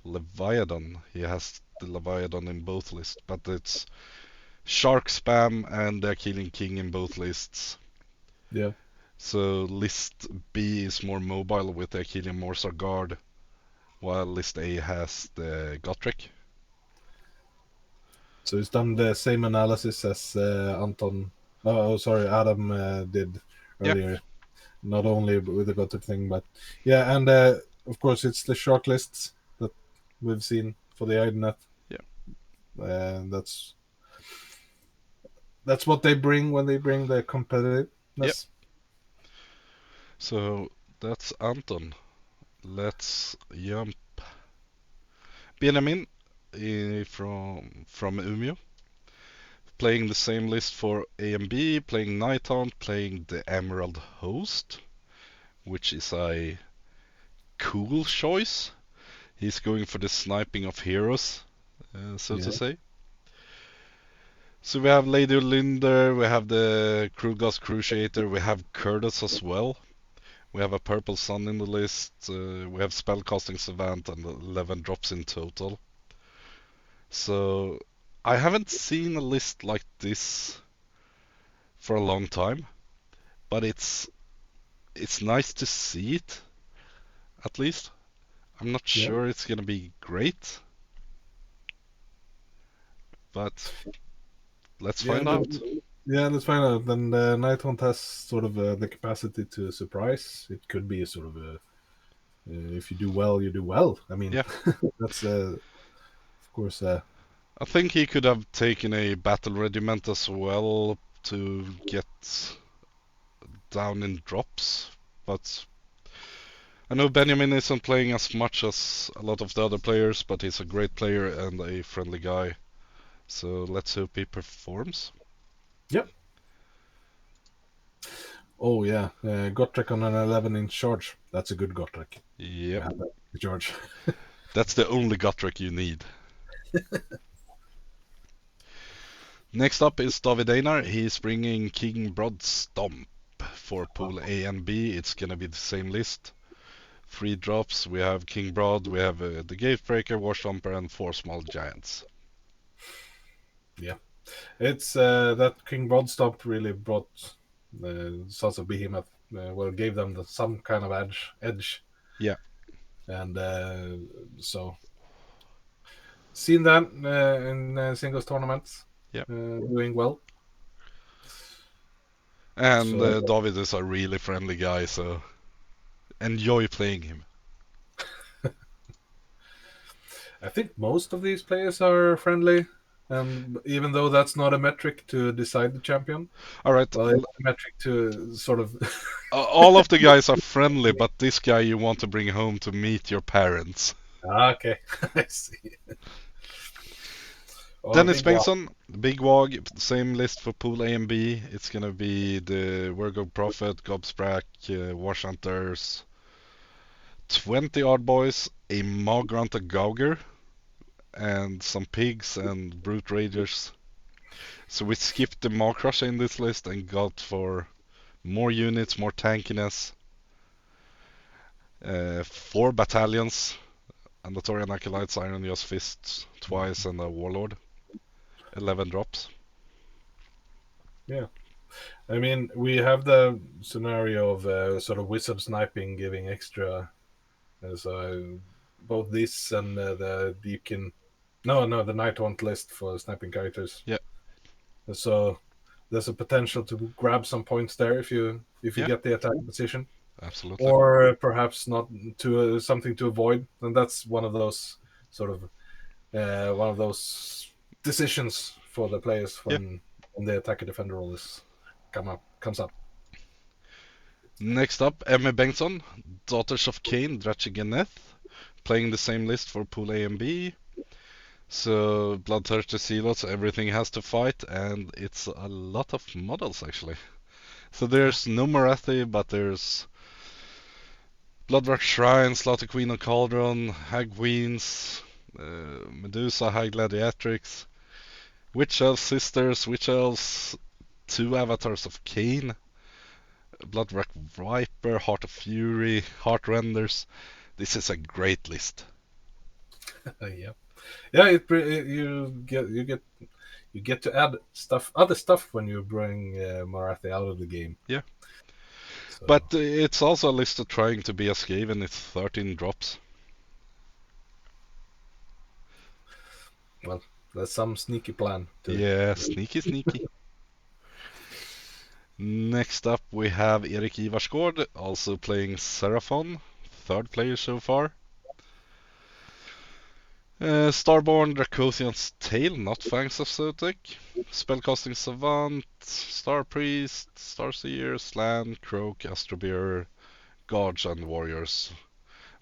Leviathan. He has the Leviathan in both lists, but it's Shark Spam and the Achillean King in both lists. Yeah. So list B is more mobile with the Achillean Morsar Guard, while list A has the Gotrek. So he's done the same analysis as Anton. Oh, sorry, Adam did Yeah, earlier. Not only with the Gothic thing, but yeah, and of course it's the short lists that we've seen for the Idoneth. yeah, And that's what they bring when they bring the yeah. competitiveness. So that's Anton. Let's jump. Benjamin from Umeå, playing the same list for A and B, playing Nighthaunt, playing the Emerald Host, which is a cool choice. He's going for the sniping of heroes, so to Yeah. say. So we have Lady Linder, we have the Krulgas Cruciator, we have Curtis as well. We have a Purple Sun in the list, we have Spellcasting Savant and 11 drops in total. So I haven't seen a list like this for a long time, but it's nice to see it, at least. I'm not Yeah. sure it's gonna be great, but let's find out. Yeah, let's find out. Then the Nighthaunt has sort of the capacity to surprise. It could be sort of a if you do well, you do well. I mean, Yeah, that's of course. I think he could have taken a battle regiment as well to get down in drops, but I know Benjamin isn't playing as much as a lot of the other players, but he's a great player and a friendly guy. So let's hope he performs. Yep. Oh yeah, Gotrek on an 11-inch charge. That's a good Gotrek. Yep, Charge. that's the only Gotrek you need. Next up is David Einar. He's bringing King Broad Stomp for Pool A and B. It's gonna be the same list. 3 drops. We have King Broad, we have the Gatebreaker, War Stomper, and 4 small giants. Yeah, it's that King Broadstomp really brought Sons of Behemoth. Gave them some kind of edge. Yeah. And so seen that in singles tournaments. Yeah. Doing well. And So, David is a really friendly guy, so enjoy playing him. I think most of these players are friendly, and even though that's not a metric to decide the champion, All right. well, it's a metric to sort of. All of the guys are friendly, but this guy you want to bring home to meet your parents. Okay, I see. Oh, Dennis big one. Bengtsson, Big Wog, same list for Pool A and B. It's gonna be the Virgo Prophet, Gobsprak, Wash Hunters, 20 Odd Boys, a Mogranta Gauger, and some Pigs and Brute Ragers. So we skipped the Maw Crusher in this list and got for more units, more tankiness, 4 battalions, Andatorian Acolytes, Iron Jaws Fists twice, and a Warlord. 11 drops. Yeah. I mean, we have the scenario of sort of wizard sniping giving extra. So both this and the Deacon. No, the Night Hunt list for sniping characters. Yeah. So there's a potential to grab some points there if you Yeah, get the attack position, absolutely. or perhaps not to something to avoid. And that's one of those sort of one of those decisions for the players Yeah. when the attacker defender role comes up. Next up, Emma Bengtsson, Daughters of Cain, Drachiganeth, playing the same list for Pool A and B. So Bloodthirsty Zealots, everything has to fight, and it's a lot of models actually. So there's no Marathi, but there's Bloodrock Shrine, Slaughter Queen of Cauldron, Hag Queens, Medusa, High Gladiatrix, Witch Elves Sisters, Witch Elves, 2 Avatars of Cain, Bloodrock Viper, Heart of Fury, Heart Renders. This is a great list. Yeah, yeah. You get to add other stuff when you bring Marathi out of the game. Yeah. So, But it's also a list of trying to be a Skaven. It's 13 drops. well, there's some sneaky plan to it. Yeah, sneaky, sneaky. Next up, we have Erik Ivarsgård, also playing Seraphon, 3rd player so far. Starborn, Dracothian's Tail, not Fangs of Sotek. Spellcasting Savant, Star Priest, Starseer, Slan, Croak, Astrobearer, Guards, and Warriors.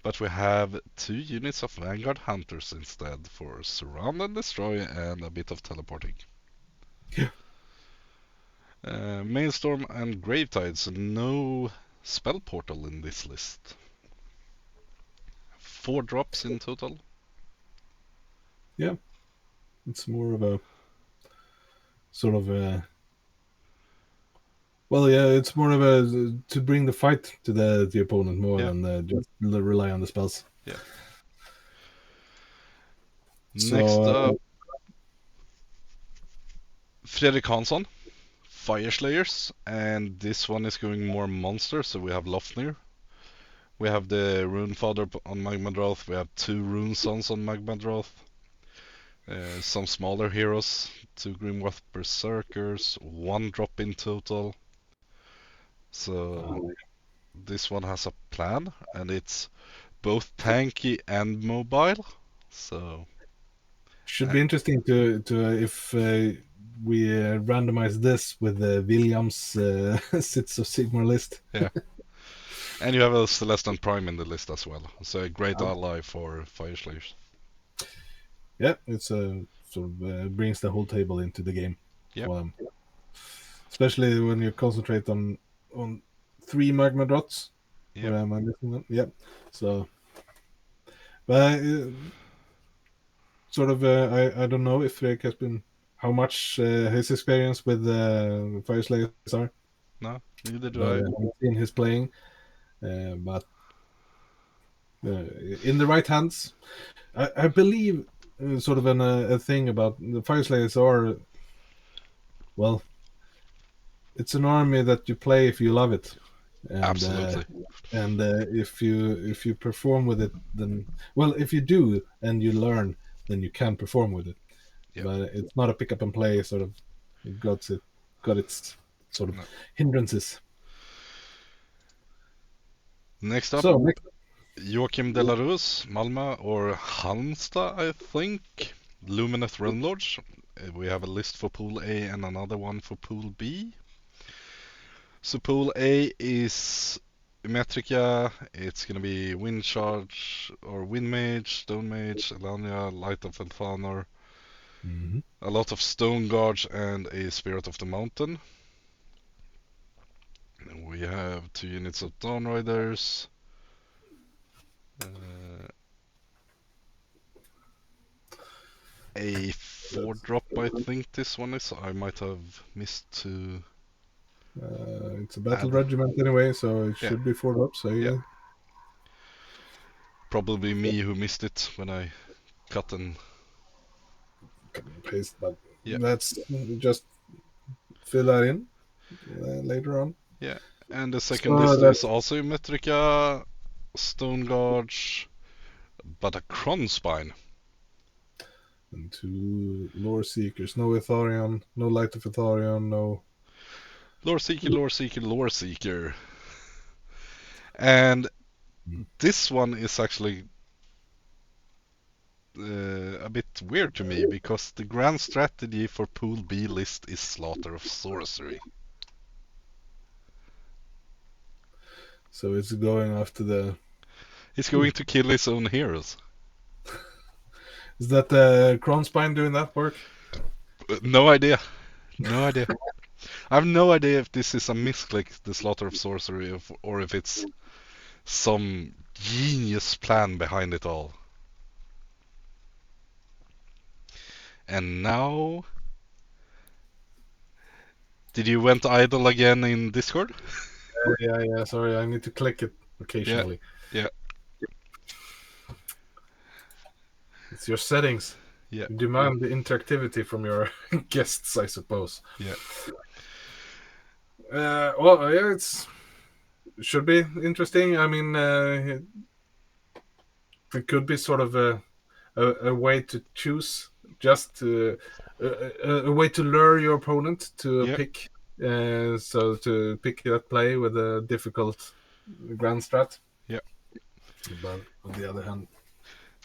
But we have 2 units of Vanguard Hunters instead for Surround and Destroy and a bit of teleporting. Yeah. Maelstrom and Gravetide, so no spell portal in this list. 4 drops in total. Yeah, it's more of a sort of a. Well, yeah, it's more of a to bring the fight to the opponent more Yeah. than just rely on the spells. Yeah. So, Next up, Fredrik Hansson, Fire Slayers, and this one is going more monster, so we have Lofnir. We have the Rune Father on Magmadroth, we have 2 Rune Sons on Magmadroth. Some smaller heroes, 2 Grimworth Berserkers, 1 drop in total. So this one has a plan, and it's both tanky and mobile. So should be interesting to if we randomize this with the Williams Sits of Sigmar list. yeah. And you have a Celestial Prime in the list as well. So a great Oh. ally for Fire Slayers. Yeah, it's a sort of brings the whole table into the game. Yeah. Especially when you concentrate on 3 magma dots. Yeah. Or am I missing them? Yeah. So, but sort of, I don't know if Fredrik has been how much his experience with Fire Slayers are. No, neither do But I. I've seen his playing, but in the right hands, I believe sort of a thing about the Fire Slayers are, well, it's an army that you play if you love it, and Absolutely. if you perform with it, then well, if you do and you learn, then you can perform with it. Yep. But it's not a pick up and play sort of. It got its sort of hindrances. Next up, So Joachim de la Rose, Malmö or Halmstad, I think. Lumineth Realm Lords. We have a list for Pool A and another one for Pool B. So Pool A is Metrica. It's gonna be Wind Charge or Wind Mage, Stone Mage, Elania, Light of Elfanor, Hmm. A lot of Stone Guards and a Spirit of the Mountain. And we have 2 units of Dawn Riders. A 4-drop, I think this one is. I might have missed to It's a battle add. regiment anyway, so it Yeah, should be 4 drops. So yeah. yeah. Probably me who missed it when I cut and. Copy and paste, but Yeah, let's just fill that in later on. yeah. And the second So list is that's also Metrica, Stone Guards, but a Kronspine. and 2 lore seekers. No Itharion, no Light of Itharion, no. Lore Seeker, Lore Seeker, Lore Seeker. And this one is actually a bit weird to me because the grand strategy for Pool B list is Slaughter of Sorcery. So it's going after the. He's going to kill his own heroes. Is that the Kronspine doing that work? No idea. No idea. I have no idea if this is a misclick, the Slaughter of Sorcery, or if it's some genius plan behind it all. And now, did you went idle again in Discord? Yeah. Sorry, I need to click it Yeah, occasionally. yeah, It's your settings. yeah, You demand the interactivity from your guests, I suppose. yeah, Well, yeah, it should be interesting. I mean, it could be sort of a way to choose, just a way to lure your opponent to yeah, pick. So to pick that play with a difficult grand strat. yeah. But on the other hand,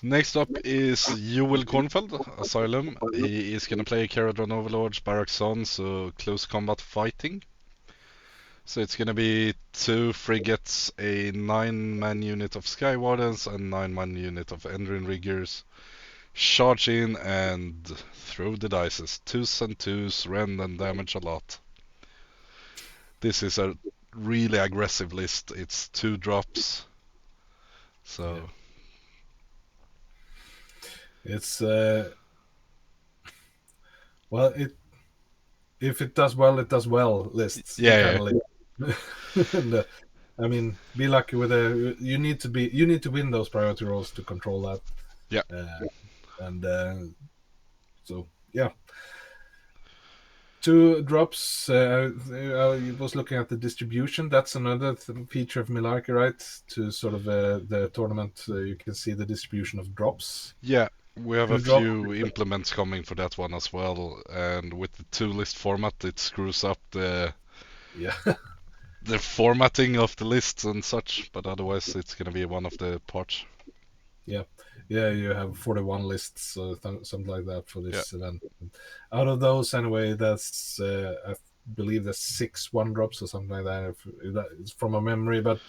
Next up is Joel Kornfeld, Asylum. He is gonna play Caradron Overlords, Barracks on, so close combat fighting. So it's gonna be 2 frigates, a 9-man unit of Sky Wardens, and 9-man unit of Endrin Riggers. Charge in and throw the dices. 2s and 2s, rend and damage a lot. This is a really aggressive list. It's 2 drops. So it's well, if it does well, it does well. Lists the kind yeah, of list. And, I mean, be lucky with a. You need to win those priority rolls to control that. yeah, And so yeah, 2 drops. I was looking at the distribution. That's another feature of Milarki, right? To sort of the tournament, you can see the distribution of drops. yeah. We have a 2 drops. few implements coming for that one as well, and with the 2 list format, it screws up Yeah, the formatting of the lists and such. But otherwise, it's gonna be one of the parts. yeah. You have 41 lists, something like that for Yeah, this event. Out of those, anyway, that's I believe there's 6 1 drops or something like that. If that is from a memory, but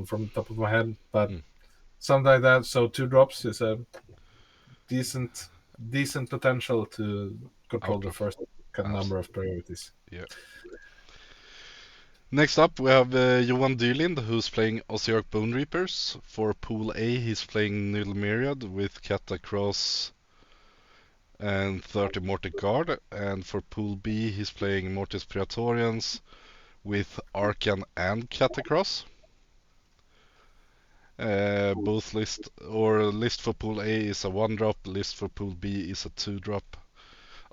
from the top of my head, but Mm. something like that. So 2 drops is a decent potential to control the outro. first number of priorities. Yeah. Next up, we have Johan Dyrlind, who's playing Osiark Bone Reapers. For Pool A, he's playing Nil Myriad with Catacross and 30 Mortic Guard. And for Pool B, he's playing Mortis Praetorians with Arcan and Catacross. Both list for Pool A is a 1-drop, list for Pool B is a 2-drop.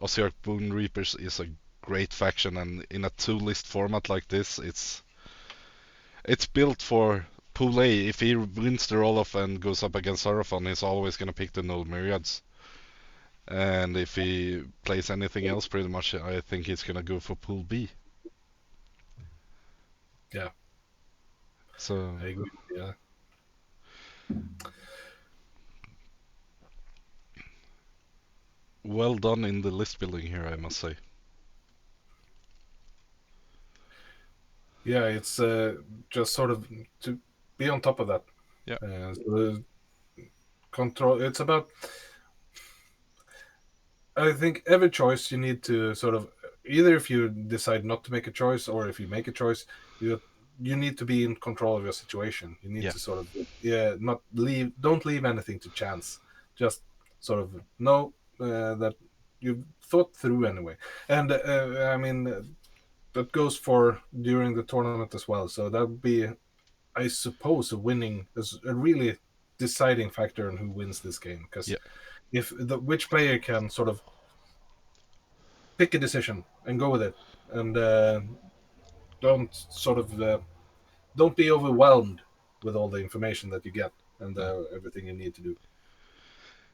Osiark Bone Reapers is a great faction, and in a 2-list format like this, it's built for Pool A. If he wins the roll-off and goes up against Seraphon, he's always gonna pick the Null Myriads. And if he plays anything else, pretty much, I think he's gonna go for Pool B. Yeah, So I agree. Yeah, well done in the list building here, I must say. yeah. It's just sort of to be on top of that. Yeah, So control. It's about I think every choice you need to sort of, either if you decide not to make a choice or if you make a choice, you need to be in control of your situation. You need Yeah, to sort of, yeah, not leave, don't leave anything to chance. Just sort of know that you've thought through anyway. And I mean, that goes for during the tournament as well. So that would be, I suppose, a winning is a really deciding factor on who wins this game. Because yeah. if which player can sort of pick a decision and go with it, and don't sort of don't be overwhelmed with all the information that you get and No. everything you need to do.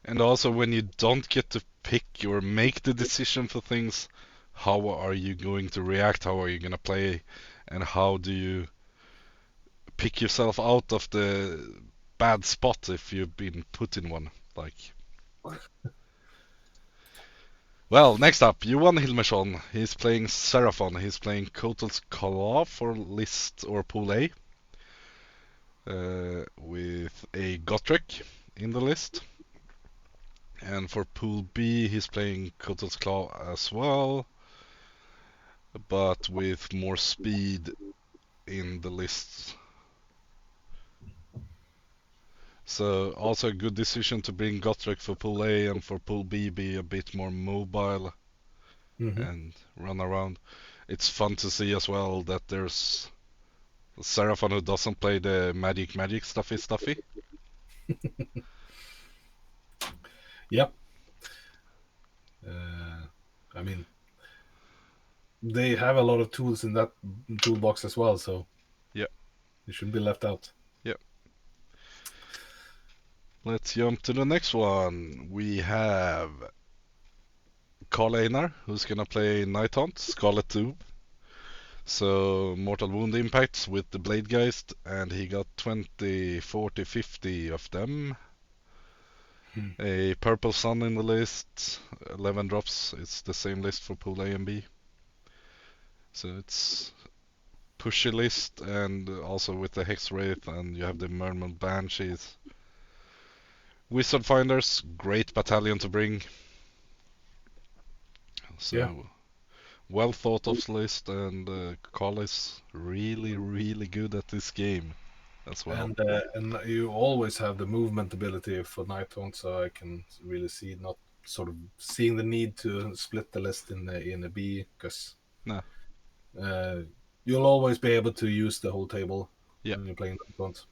And also, when you don't get to pick or make the decision for things, how are you going to react? How are you going to play? And how do you pick yourself out of the bad spot if you've been put in one? Like, well, next up, Johan Hilmersson. He's playing Seraphon. He's playing Kotal's Kala for list or pool A, with a Gotrek in the list. And for pool B, he's playing Kotal's Claw as well, but with more speed in the list. So also a good decision to bring Gotrek for pool A, and for pool B be a bit more mobile Hmm. and run around. It's fun to see as well that there's Seraphon who doesn't play the magic stuffy. Yep. Uh, I mean, they have a lot of tools in that toolbox as well, so Yeah, they shouldn't be left out. yeah. Let's jump to the next one. We have Karl Einar, who's gonna play Night Hunt, Scarlet 2. So mortal wound impacts with the Blade Geist, and he got 20, 40, 50 of them. Hmm. A purple sun in the list, 11 drops. It's the same list for pool A and B. So it's pushy list, and also with the Hex Wraith, and you have the Merman Banshees. Wizard Finders, great battalion to bring. Yeah. So well thought of list, and Carl is really, really good at this game as well. And you always have the movement ability for Nighthaunt, so I can really see not sort of seeing the need to split the list in a B, because Nah, uh, you'll always be able to use the whole table yeah. when you're playing Nighthaunt.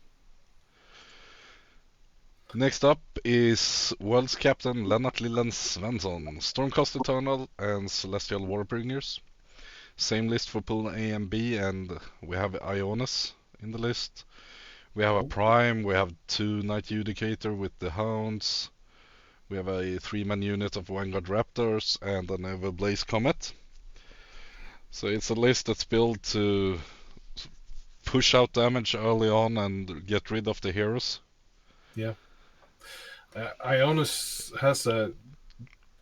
Next up is World's Captain Lennart Lillen Svensson, Stormcast Eternal and Celestial Warbringers. Same list for pool A and B, and we have Ionis in the list. We have a Oh, Prime, we have two Night Judicator with the Hounds, we have a 3-man unit of Vanguard Raptors, and an Everblaze Comet. So it's a list that's built to push out damage early on and get rid of the heroes. yeah. Ionis has a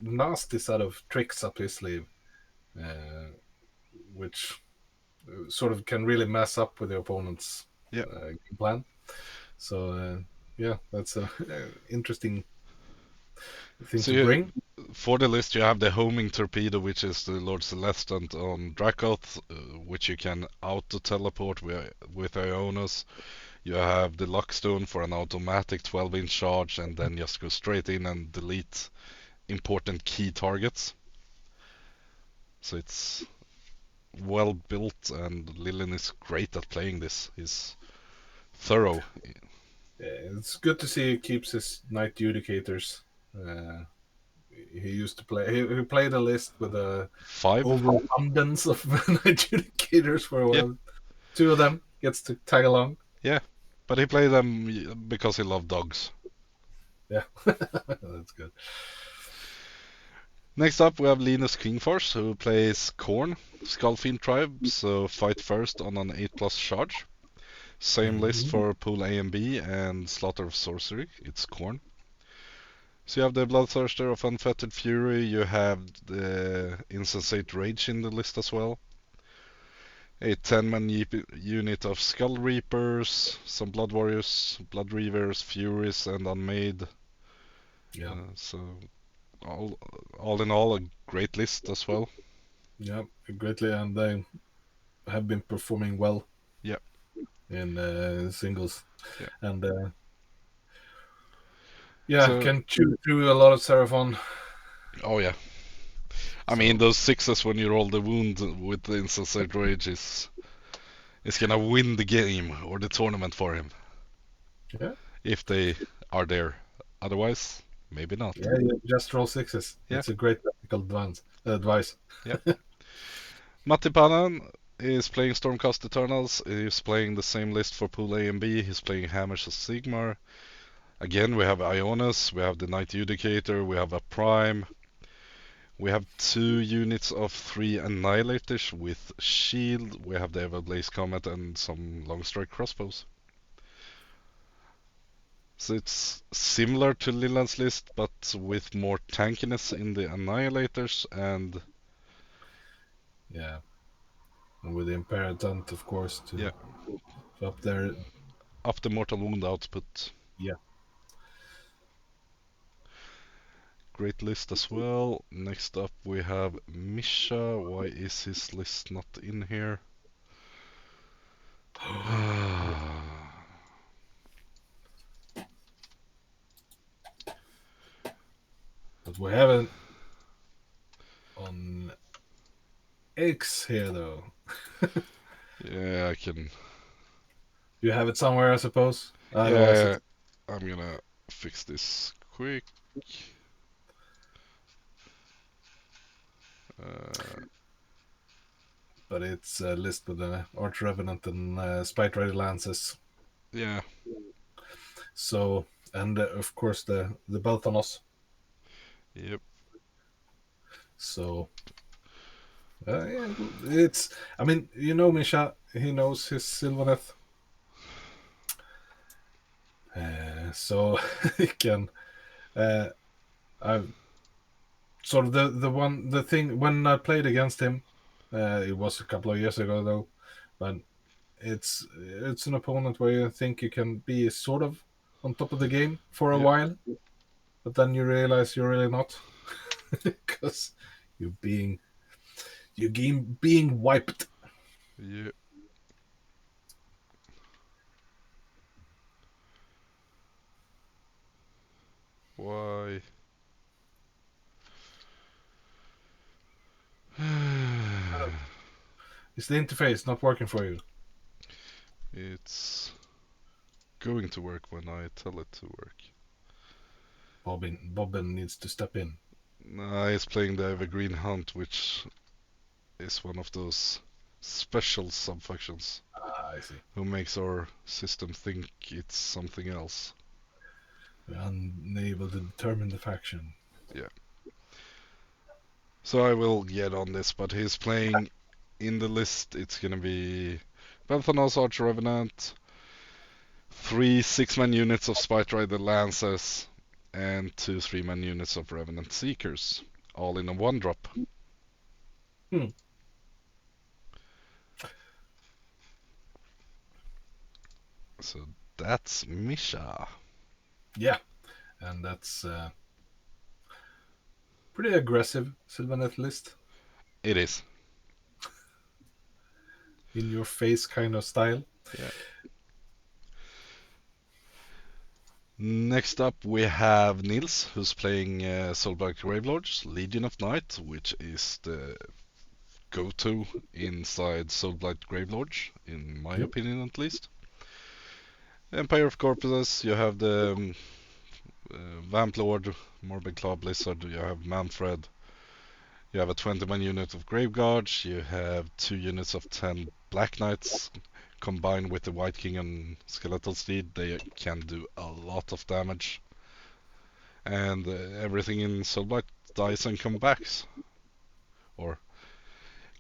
nasty set of tricks up his sleeve, uh, which sort of can really mess up with the opponent's Yeah. game plan. So, yeah, that's a interesting thing So to bring. for the list you have the Homing Torpedo, which is the Lord Celestant on Dracoth, which you can auto-teleport with Ionis. You have the Luckstone for an automatic 12-inch charge, and then just go straight in and delete important key targets. So it's well built, and Lilin is great at playing this. He's thorough. It's good to see he keeps his Night Judicators. Uh, he used to play. He played a list with a 5? overabundance of Night Judicators for a Yeah, while. Two of them gets to tag along. yeah. But he played them because he loved dogs. Yeah, that's good. Next up, we have Linus Kingforce, who plays Khorne, Skullfiend Tribe, so fight first on an 8+ charge. Same list Mhm. for Pool A and B, and Slaughter of Sorcery, it's Khorne. So you have the Bloodthirster of Unfettered Fury, you have the Insensate Rage in the list as well. A 10-man unit of Skull Reapers, some Blood Warriors, Blood Reavers, Furies, and Unmade. Yeah, So all all in all, a great list as well. Yeah, greatly, and they have been performing well Yeah, in singles, yeah. and yeah, So, can chew through a lot of Seraphon. oh yeah. I mean, So those sixes when you roll the wound with the Insensate Rage is gonna win the game or the tournament for him yeah, if they are there. Otherwise, maybe not. yeah, you just roll sixes. Yeah, It's a great tactical advice. yeah. Matti Panan is playing Stormcast Eternals. He's playing the same list for Pool A and B. He's playing Hammers of Sigmar. Again, we have Ionis, we have the Night Judicator, we have a Prime. We have 2 units of 3 Annihilators with shield. We have the Everblaze Comet and some long strike crossbows. So it's similar to Liland's list, but with more tankiness in the Annihilators and Yeah, and with the Imperatant, of course, yeah, to up there. up the mortal wound output. Yeah, Great list as well. Next up we have Misha. Why is his list not in here? but we haven't on X here though. Yeah, I can. You have it somewhere, I suppose. Otherwise, Yeah, it's I'm gonna fix this quick. Uh, but it's a list with the Arch Revenant and Spite Rider Lances. yeah, So, and of course the Belthanos. yep, So, yeah, it's. I mean, you know, Misha. He knows his Sylvaneth. So he can. Uh, I sort of the thing when I played against him. It was a couple of years ago though, but it's an opponent where you think you can be sort of on top of the game for a yep, while, but then you realize you're really not because you're being wiped. yep. Why? Is the interface not working for you? It's going to work when I tell it to work. Bobbin needs to step in. Nah, he's playing the Evergreen Hunt, which is one of those special subfactions I see. who makes our system think it's something else. Unable to determine the faction. Yeah. So I will get on this, but he's playing in the list. It's gonna be Belthanos Arch Revenant, 3 6-man units of Spite Rider Lancers, and 2 3-man units of Revenant Seekers, all in a 1-drop. Hmm. So that's Misha. Yeah, and that's pretty aggressive Sylvaneth list. It is. In your face kind of style. Yeah. Next up we have Nils, who's playing Soulblight Gravelords, Legion of Night, which is the go-to inside Soulblight Gravelords, in my Yep. opinion at least. Empire of Corpses, you have the Vamp Lord, Morbid Claw Blizzard, you have Manfred, you have a 20-man unit of Grave Guards, you have 2 units of 10 Black Knights, combined with the White King and Skeletal Steed, they can do a lot of damage. And everything in Soulblight dies and comes back, or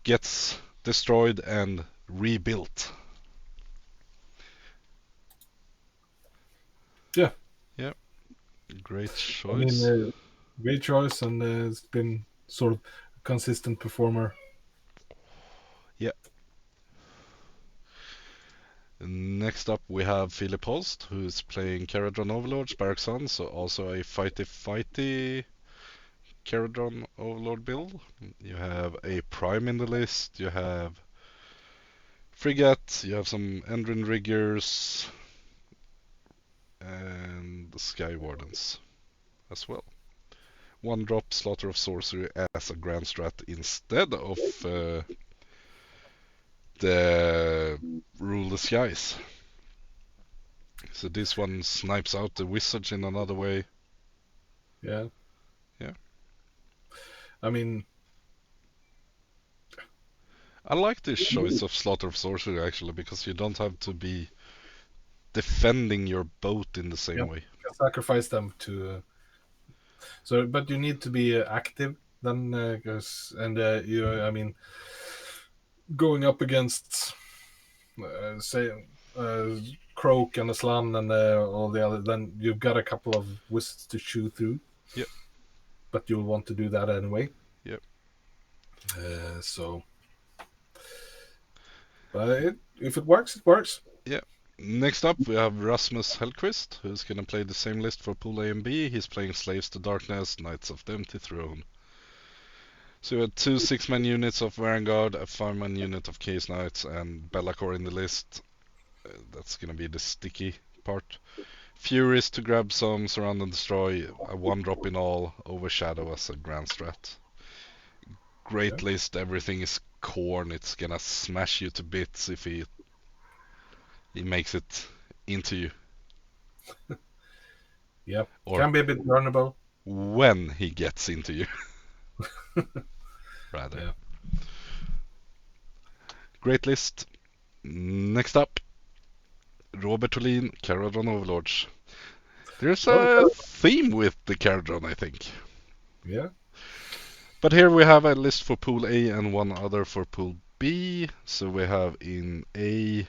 gets destroyed and rebuilt. Yeah. Yeah, great I mean, choice. great choice, and it's been sort of a consistent performer. Yeah. Next up we have Philip Holst, who's playing Caradron Overlords, Barrack Sun, so also a fighty Caradron Overlord build. You have a Prime in the list. You have Frigate. You have some Endrin Riggers and the Sky Wardens as well. One drop Slaughter of Sorcery as a Grand Strat instead of the Rule the Skies. So this one snipes out the wizards in another way. Yeah. Yeah. I mean, I like this choice of Slaughter of Sorcery actually, because you don't have to be defending your boat in the same yep, way. you can sacrifice them to. But you need to be active then, because I mean, going up against, say, Croak and Aslan and all the other, then you've got a couple of wizards to chew through. Yep. But you'll want to do that anyway. Yep. So, but if it works, it works. Yeah. Next up, we have Rasmus Hellquist, who's going to play the same list for Pool A and B. He's playing Slaves to Darkness, Knights of the Empty Throne. So you have 2 6-man units of Vanguard, a 5-man unit of Case Knights, and Bellacore in the list. That's going to be the sticky part. Furies to grab some, surround and destroy, a 1-drop in all, overshadow as a grand strat. Great list, everything is corn, it's gonna smash you to bits if he makes it into you. Yep, Or can be a bit vulnerable. when he gets into you. Rather. Yeah. Great list. Next up, Robert Olin, Caradron Overlords. There's a theme with the Caradron, I think. Yeah. But here we have a list for Pool A and one other for Pool B. So we have in A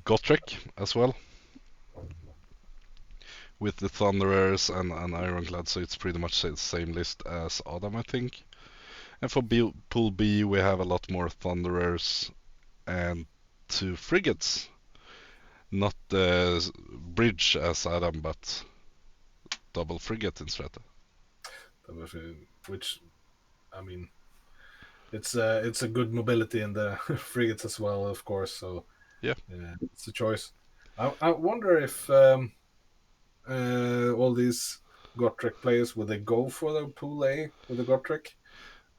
Gotrek as well, with the Thunderers and Ironclad, so it's pretty much the same list as Adam, I think. And for Pool B we have a lot more Thunderers and 2 frigates. Not the bridge as Adam, but double frigate instead. Which, I mean, it's a good mobility in the frigates as well, of course. So yeah, it's a choice. I wonder if all these Gotrek players, would they go for the Pool A with the Gotrek,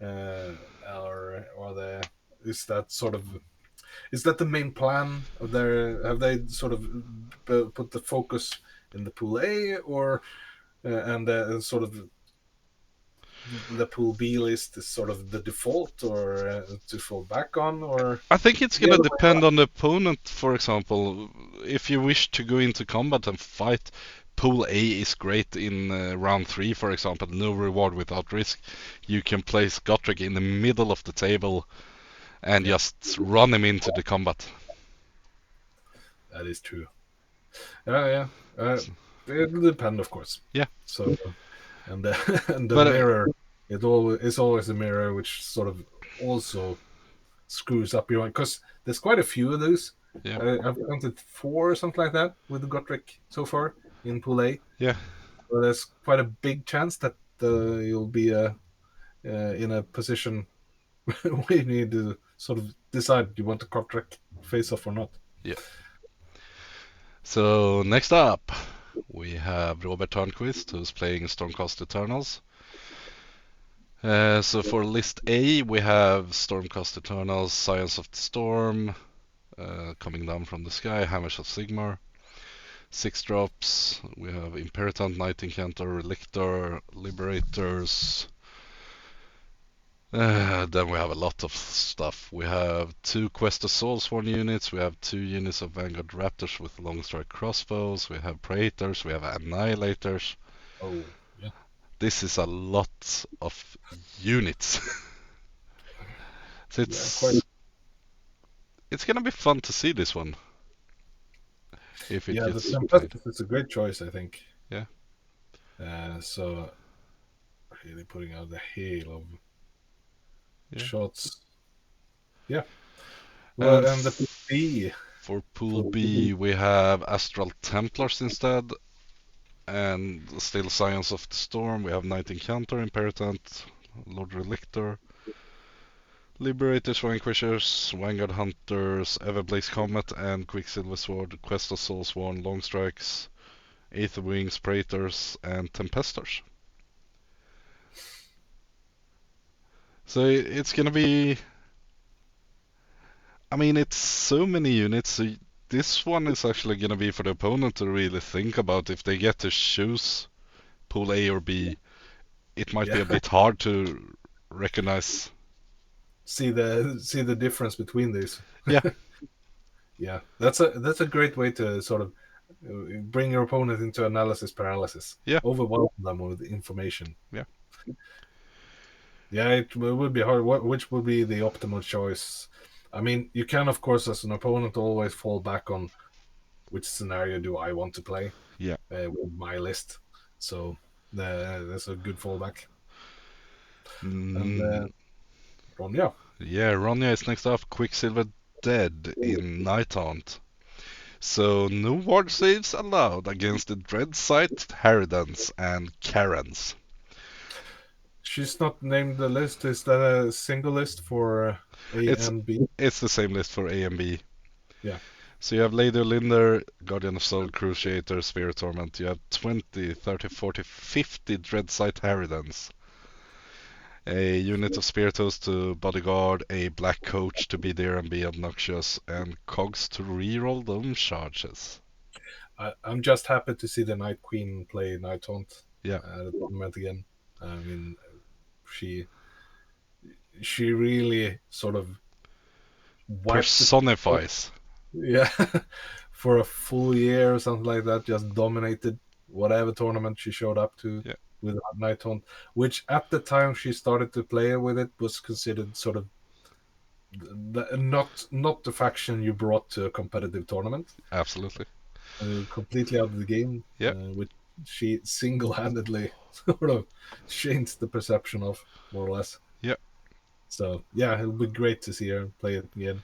or is that the main plan of their? Have they sort of put the focus in the Pool A, or and sort of the Pool B list is sort of the default, or to fall back on, or I think it's gonna depend on the opponent. For example, if you wish to go into combat and fight, Pool A is great in round 3, for example. No reward without risk. You can place Gotrek in the middle of the table and just run him into the combat. That is true. Yeah. It'll depend, of course. Yeah. So, and the mirror, it's always a mirror, which sort of also screws up your mind, because there's quite a few of those. Yeah. I've counted 4 or something like that with the Gotrek so far in Pool A. Yeah. So there's quite a big chance that you'll be in a position where you need to sort of decide, do you want the Gotrek face off or not? Yeah. So next up, we have Robert Törnqvist, who's playing Stormcast Eternals. So for list A, we have Stormcast Eternals, Science of the Storm, coming down from the sky, Hammers of Sigmar. 6 drops, we have Imperatant, Knight Incantor, Lictor, Liberators. Then we have a lot of stuff. We have 2 Quest of Soulsworn units, we have 2 units of Vanguard Raptors with long strike crossbows, we have Praetors, we have Annihilators. Oh, yeah. This is a lot of units. So it's gonna be fun to see this one. If it gets played. It's a great choice, I think. Yeah. So really putting out the hail of shots. Yeah. Well, and the B. For Pool B, we have Astral Templars instead, And still Science of the Storm. We have Knight Encounter, Imperatant, Lord Relictor, Liberators, Vanquishers, Vanguard Hunters, Everblaze Comet, and Quicksilver Sword, Quest of Soulsworn, Long Strikes, Aether Wings, Praetors, and Tempestors. So it's gonna be. I mean, it's so many units. So this one is actually gonna be for the opponent to really think about if they get to choose pool A or B. It might be Yeah. a bit hard to recognize. See the difference between these. Yeah, Yeah, that's a great way to sort of bring your opponent into analysis paralysis, yeah, overwhelm them with information. yeah. Yeah, it would be hard. Which would be the optimal choice? I mean, you can, of course, as an opponent, always fall back on which scenario do I want to play Yeah. with my list. So that's a good fallback. And Mm, Ronja, yeah, Ronja is next up. Quicksilver dead in Night Haunt. So no ward saves allowed against the Dreadsight, Harridans, and Karens. she's not named the list. Is that a single list for A It's and B? it's the same list for A and B. Yeah. So you have Lady Linder, Guardian of Soul, Cruciator, Spirit Torment. You have 20, 30, 40, 50 Dreadsight Harridans. A unit of Spiritos to bodyguard, a black coach to be there and be obnoxious, and cogs to reroll dome charges. I'm just happy to see the Night Queen play Night Haunt Yeah, at the tournament again. I mean, she she really sort of wiped the personifies. yeah for a full year or something like that. Just dominated whatever tournament she showed up to Yeah, with Night Haunt, which at the time she started to play with it was considered sort of not the faction you brought to a competitive tournament. absolutely. Completely out of the game, Yeah, which she single-handedly sort of changed the perception of, more or less. yeah. So yeah, it'll be great to see her play it again.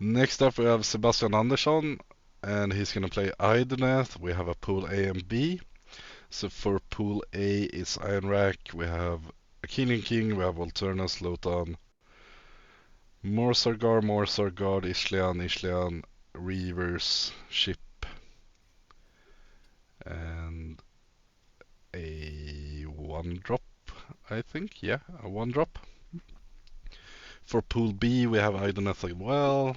Next up we have Sebastian Andersson, and he's gonna play Idoneth. We have a pool A and B. So for pool A is Iron Rack. We have Achillean King. We have Volturnus, Lotan, Morsargar, Ishlian, Reavers, Ship, and a one drop, I think. Yeah, a one drop. For pool B, we have Idoneth as well.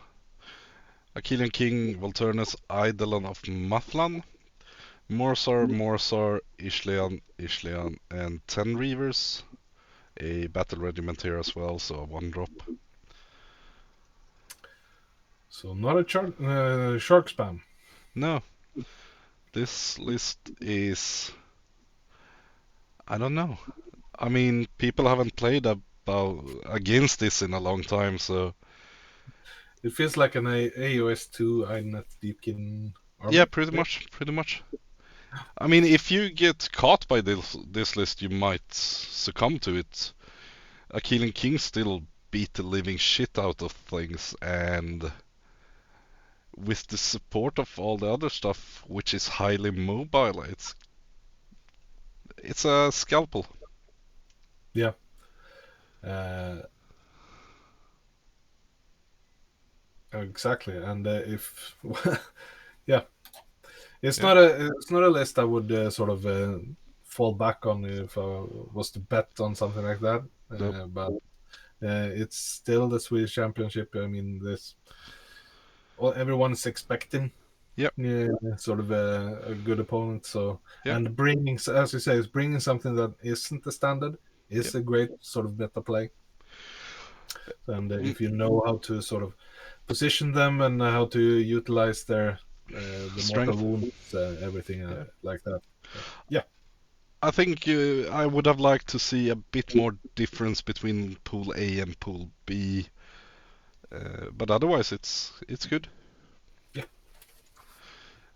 Achillean King, Volturnus, Eidolon of Mathlan, Morsar, Ishlian, and 10 Reavers. A battle regiment here as well, so a one drop. So not a shark spam. No, this list is. I don't know. I mean, people haven't played against this in a long time, so It feels like an AOS2 Inet Deepkin yeah, army. pretty much. I mean, if you get caught by this list, you might succumb to it. Achillean King still beat the living shit out of things, and with the support of all the other stuff, which is highly mobile, it's a scalpel. Yeah. Uh, exactly. And if yeah, it's Yeah, not a list I would sort of fall back on if I was to bet on something like that. nope. But it's still the Swedish Championship. I mean, this well, everyone's expecting Yep, sort of a good opponent. So yep, and bringing, as you say, is bringing something that isn't the standard is yep. a great sort of meta play. And Mm, if you know how to sort of position them and how to utilize the mortal strength. wounds, everything Yeah. like that. Yeah, I think I would have liked to see a bit more difference between Pool A and Pool B, but otherwise it's good. yeah.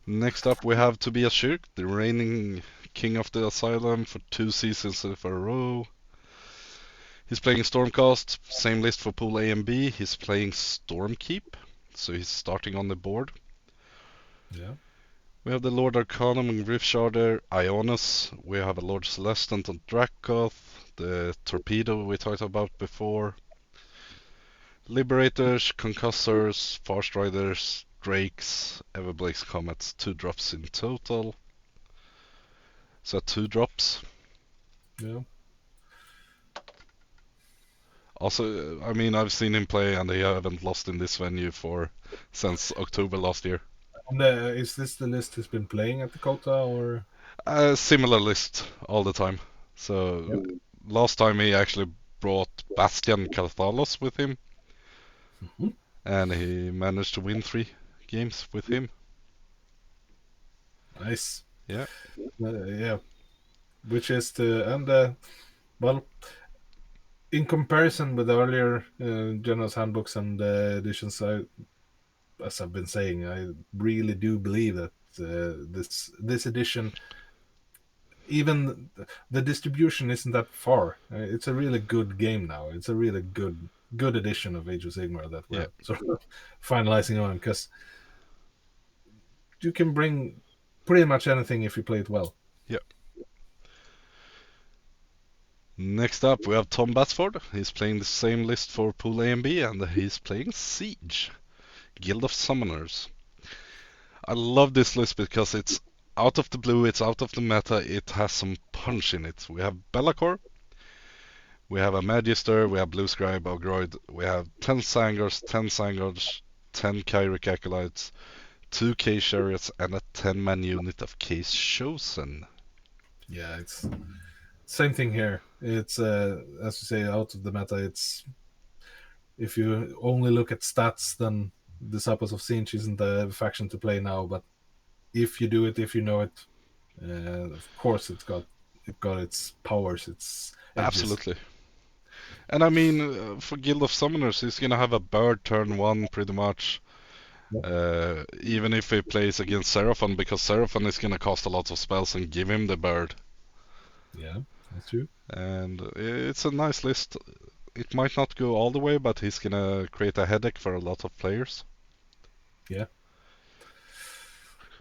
Next up we have Tobias Schürk, the reigning king of the Asylum for 2 seasons in a row. He's playing Stormcast, same list for Pool A and B. He's playing Stormkeep, so he's starting on the board. Yeah. We have the Lord Arcanum and Gryffsharder, Ionis. We have a Lord Celestant on Dracoth, the Torpedo we talked about before. Liberators, Concussors, Fast Riders, Drakes, Everblaze Comets, 2 drops in total. So 2 drops. Yeah. Also, I mean, I've seen him play and he haven't lost in this venue since October last year. And is this the list he's been playing at the Kota, or? A similar list all the time. So Yep. last time he actually brought Bastian Carthalos with him, Mhm. and he managed to win 3 games with him. Nice. Yeah. Yeah. Which is well, in comparison with earlier General's handbooks and editions, as I've been saying, I really do believe that this edition, even the distribution isn't that far. It's a really good game now. It's a really good edition of Age of Sigmar that Yeah. we're sort of finalizing on, because you can bring pretty much anything if you play it well. Yeah. Next up, we have Tom Batsford. He's playing the same list for Pool A and B, and he's playing Siege, Guild of Summoners. I love this list because it's out of the blue, it's out of the meta, it has some punch in it. We have Be'lakor, we have a Magister, we have Blue Scribe, Ogroid, we have 10 Sangors, 10 Kyric Acolytes, 2 Case Chariots, and a 10-man unit of Case Chosen. Yeah, it's same thing here. It's as you say, out of the meta. It's, if you only look at stats, then Disciples of Sinch isn't the faction to play now. But if you do it, if you know it, of course it got its powers, its edges. Absolutely. And I mean, for Guild of Summoners, he's gonna have a bird turn 1 pretty much. Even if he plays against Seraphon, because Seraphon is gonna cast a lot of spells and give him the bird. Yeah, that's true. And it's a nice list. It might not go all the way, but he's gonna create a headache for a lot of players. Yeah.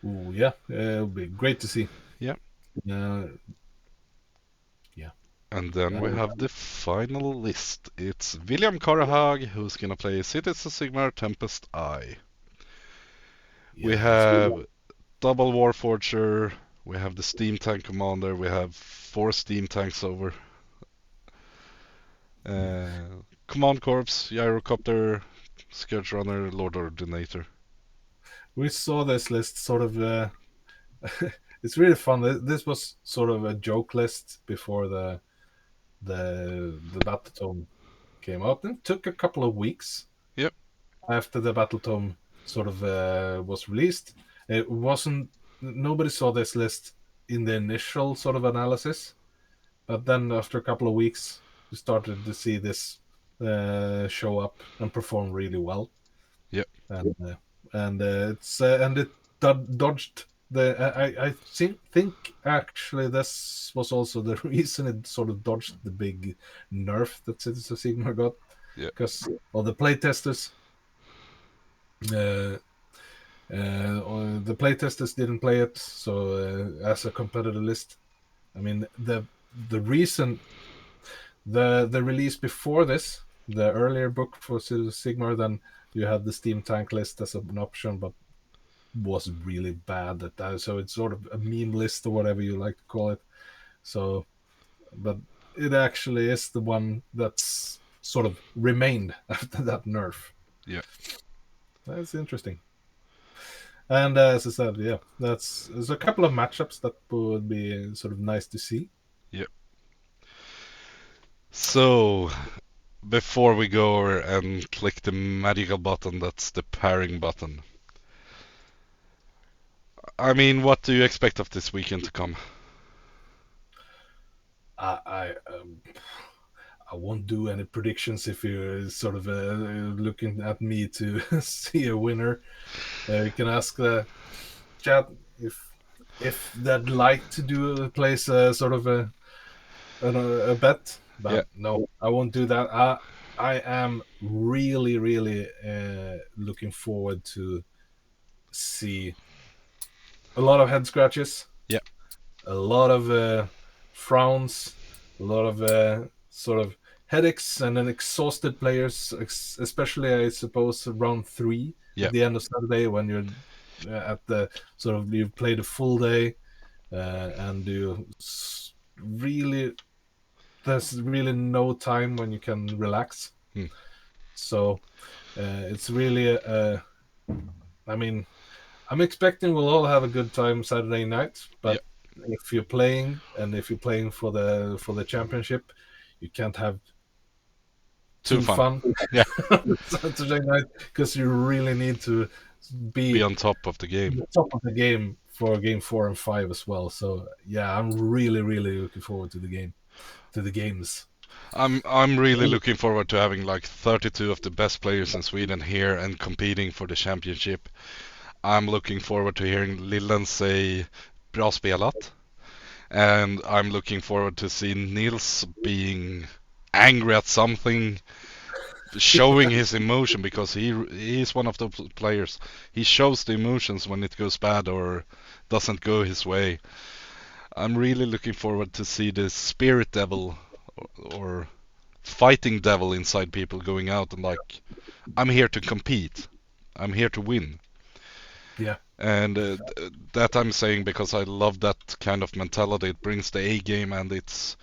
Ooh, yeah. It'll be great to see. Yeah. Yeah. And then we have the final list. It's William Karahag, who's gonna play Cities of Sigmar Tempest Eye. We have double Warforger, we have the Steam Tank Commander, we have 4 Steam Tanks over. Command Corps, Gyrocopter, Scourge Runner, Lord Ordinator. We saw this list sort of. It's really fun. This was sort of a joke list before the battle tome came out. It took a couple of weeks. Yep. After the battle tome sort of was released, it wasn't. Nobody saw this list in the initial sort of analysis, but then after a couple of weeks, we started to see this show up and perform really well. Yep. And it dodged I think actually this was also the reason it sort of dodged the big nerf that Cities of Sigmar got. Yeah. Because all the playtesters, the playtesters didn't play it, so as a competitor list, I mean the reason the release before this, the earlier book for Cities of Sigmar, then you had the Steam Tank list as an option, but was really bad at that. So it's sort of a meme list or whatever you like to call it. So, but it actually is the one that's sort of remained after that nerf. Yeah. That's interesting. And as I said, yeah, there's a couple of matchups that would be sort of nice to see. Yep. So, before we go and click the magical button, that's the pairing button. I mean, what do you expect of this weekend to come? I won't do any predictions if you're sort of looking at me to see a winner. You can ask the chat if they'd like to place a sort of a bet, but Yeah. no, I won't do that. I am really looking forward to see a lot of head scratches, Yeah. a lot of frowns, a lot of sort of headaches, and then exhausted players, especially I suppose around 3 Yeah. at the end of Saturday when you're at the sort of you've played a full day and really there's really no time when you can relax. Hmm. So it's really I mean, I'm expecting we'll all have a good time Saturday night, Yeah. but if you're playing and if you're playing for the championship, you can't have Too too fun. fun Yeah. Saturday night because you really need to Be be on top of the on game. the top of the game for game 4 and 5 as well. So yeah, I'm really looking forward to the games. I'm really looking forward to having like 32 of the best players in Sweden here and competing for the championship. I'm looking forward to hearing Lillen say bra spelat. And I'm looking forward to see Nils being angry at something, showing his emotion because he's one of those players. He shows the emotions when it goes bad or doesn't go his way. I'm really looking forward to see the spirit devil or fighting devil inside people going out and like, I'm here to compete. I'm here to win. Yeah, And that I'm saying because I love that kind of mentality. It brings the A game, and it's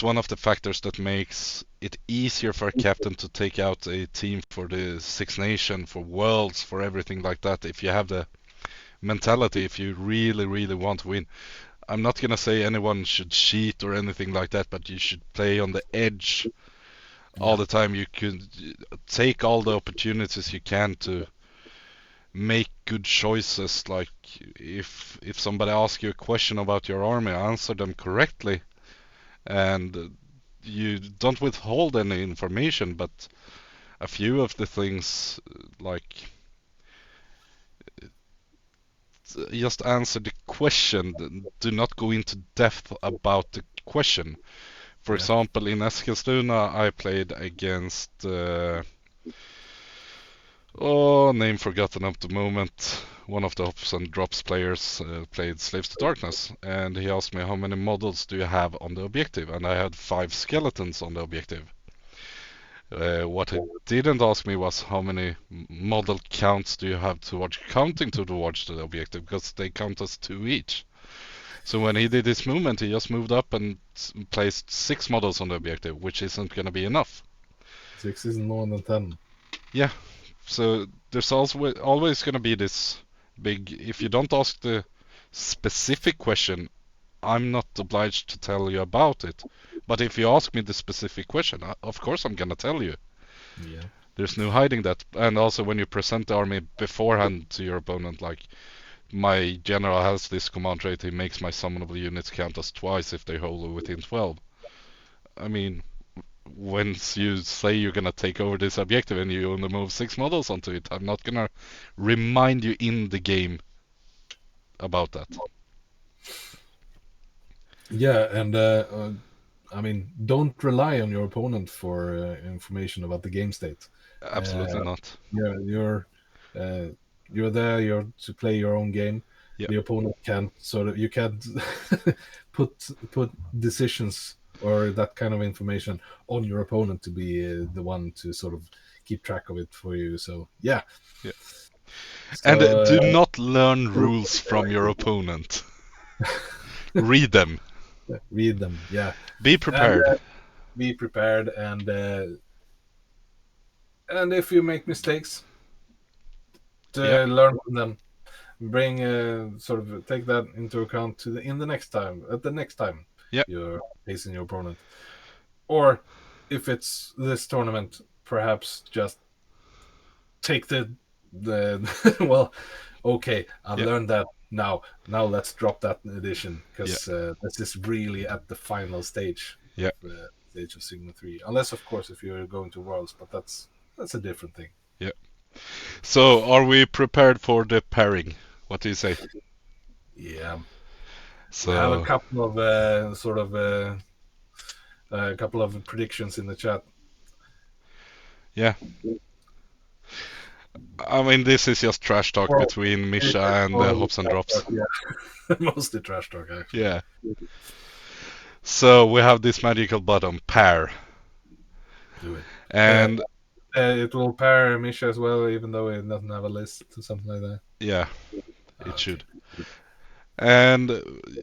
one of the factors that makes it easier for a captain to take out a team for the Six Nation, for Worlds, for everything like that. If you have the mentality, if you really want to win. I'm not gonna say anyone should cheat or anything like that, but you should play on the edge all yeah, the time. You could take all the opportunities you can to make good choices. Like if somebody asks you a question about your army, answer them correctly, and you don't withhold any information, but a few of the things like just answer the question. Do not go into depth about the question. For yeah, example, in Eskilstuna, I played against name forgotten at the moment. One of the Hops and Drops players played Slaves to Darkness, and he asked me how many models do you have on the objective, and I had 5 skeletons on the objective. What he didn't ask me was how many model counts do you have towards counting towards the objective, because they count as 2 each. So when he did his movement, he just moved up and placed 6 models on the objective, which isn't going to be enough. 6 is more than 10. Yeah, so there's also always going to be this big. If you don't ask the specific question, I'm not obliged to tell you about it. But if you ask me the specific question, of course I'm going to tell you. Yeah, There's no hiding that. And also when you present the army beforehand to your opponent, like my general has this command trait, he makes my summonable units count as twice if they hold within 12. I mean, once you say you're gonna take over this objective and you only move 6 models onto it, I'm not gonna remind you in the game about that. yeah, and I mean, don't rely on your opponent for information about the game state. Absolutely Uh, not. uh, you're there. You're to play your own game. Yeah, The opponent can't sort of you can't put decisions or that kind of information on your opponent to be the one to sort of keep track of it for you. So yeah. yeah. And So do not learn rules from your opponent. Read them. read them. Yeah, Be and prepared. be prepared. And if you make mistakes, Yeah, to learn from them. Bring sort of take that into account in the next time at the next time yeah, you're facing your opponent, or if it's this tournament, perhaps just take the well, okay, I've yeah, learned that now let's drop that edition yeah, because this is really at the final stage yeah, stage of Sigma 3, unless of course if you're going to Worlds, but that's a different thing. yeah. So, are we prepared for the pairing? What do you say? Yeah, we have a So, couple of a couple of predictions in the chat. yeah. I mean, this is just trash talk Well, between it's Misha and totally Hops and trash Drops. talk, yeah. Mostly trash talk, actually. Yeah. So we have this magical button, pair. Do it. And It will pair Misha as well, even though it doesn't have a list or something like that. yeah, it Okay. should. And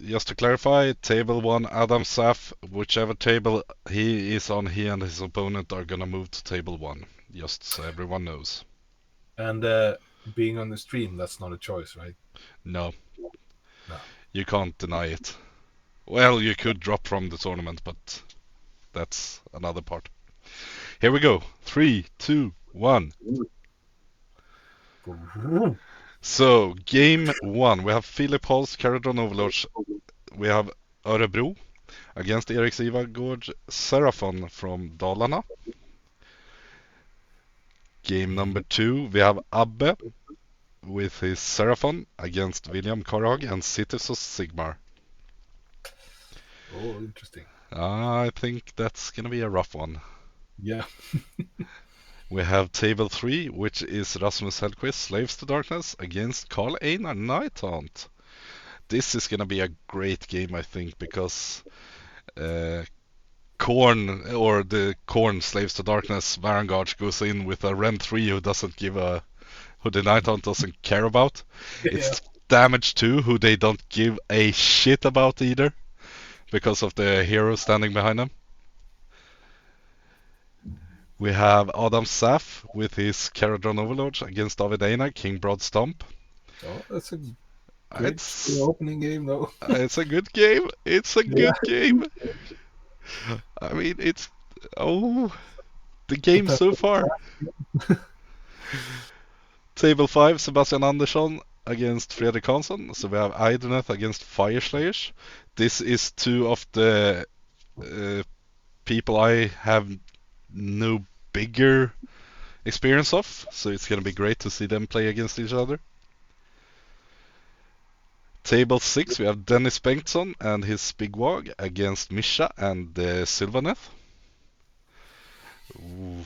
just to clarify, table 1, Adam Saf, whichever table he is on, he and his opponent are gonna move to table 1. Just so everyone knows. And being on the stream, that's not a choice, right? No, No. you can't deny it. Well, you could drop from the tournament, but that's another part. Here we go. 3, 2, 1. So, game 1. We have Philip Holst, Caradron Overlords. We have Örebro against Erik Sivagård Serafon from Dalarna. Game number 2, we have Abbe with his Seraphon against William Karag and Cities of Sigmar. Oh, interesting. I think that's gonna be a rough one. Yeah. We have table 3, which is Rasmus Hellquist, Slaves to Darkness, against Karl Einar Nighthaunt. This is gonna be a great game, I think, because Korn, or the Korn Slaves to Darkness Vanguard goes in with a Ren 3 who doesn't give a who the Nighthaunt doesn't care about. Yeah. It's Damage 2, who they don't give a shit about either, because of the hero standing behind them. We have Adam Saf with his Caradron Overlord against David Einar, King Broad Stomp. Oh, that's a great It's opening game, though. it's a good game. It's a Yeah. good game. I mean, it's the game But so far. Table 5, Sebastian Andersson against Fredrik Hansson. So we have Idoneth against Fireslayers. This is two of the people I have no bigger experience of, so it's gonna be great to see them play against each other. Table 6, we have Dennis Bengtsson and his Big Wog against Misha and Sylvaneth. Ooh.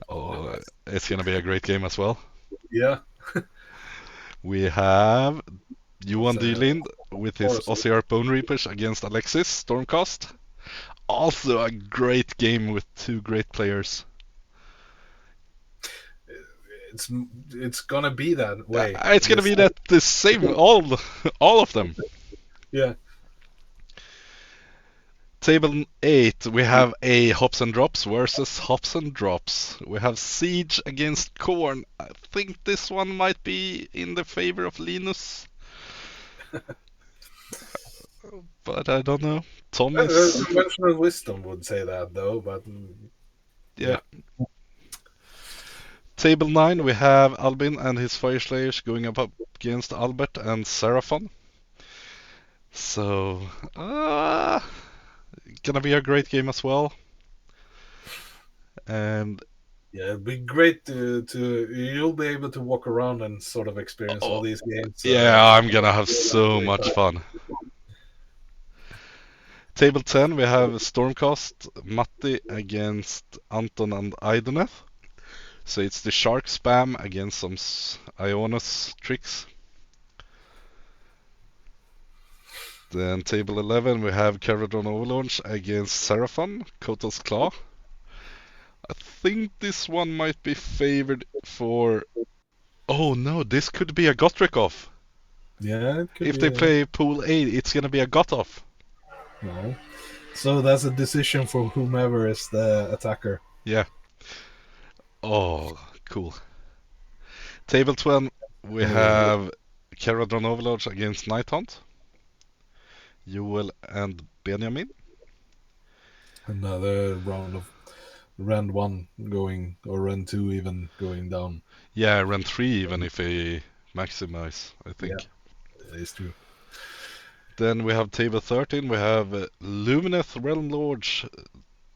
Oh, it's gonna be a great game as well. Yeah. We have Johan It's, Dylind with his course. Ossiarch Bone Reapers against Alexis Stormcast. Also a great game with two great players. It's gonna be that way. It's gonna be that the same, all of them. Yeah. Table 8, we have a Hops and Drops versus Hops and Drops. We have Siege against Korn. I think this one might be in the favor of Linus. But I don't know. Tommy's... Conventional wisdom would say that, though, but yeah. Table 9, we have Albin and his Fireslayers going up against Albert and Seraphon. So, gonna be a great game as well. And yeah, it'd be great to you'll be able to walk around and sort of experience all these games. yeah, I'm gonna have so much fun. Table 10, we have Stormcast, Matti against Anton and Idoneth. So it's the Shark spam against some Ionis tricks. Then table 11, we have Caradron Overlaunch against Seraphon, Kotal's Claw. I think this one might be favored for... Oh no, this could be a Gotrikov. Yeah, it could If be they play pool 8, it's gonna be a Gotoff. No. So that's a decision for whomever is the attacker. Yeah. Oh, cool. Table 12, we have Caradron Overlords against Nighthunt. Joel and Benjamin. Another round of round 1 going, or round 2 even going down. Yeah, round 3 even if they maximize, I think. Yeah, it's true. Then we have table 13, we have Lumineth Realm Lords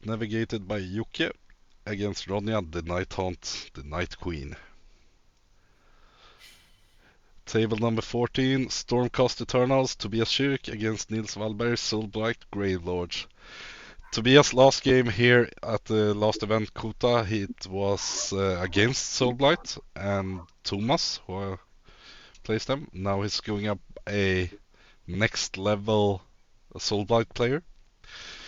navigated by Yuki against Ronja, the Nighthaunt, the Night Queen. Table number 14, Stormcast Eternals, Tobias Schürk against Nils Wallberg, Soulblight Grave Lords. Tobias' last game here at the last event, Kota, it was against Soulblight and Thomas, who plays them. Now he's going up a next level Soulblight player.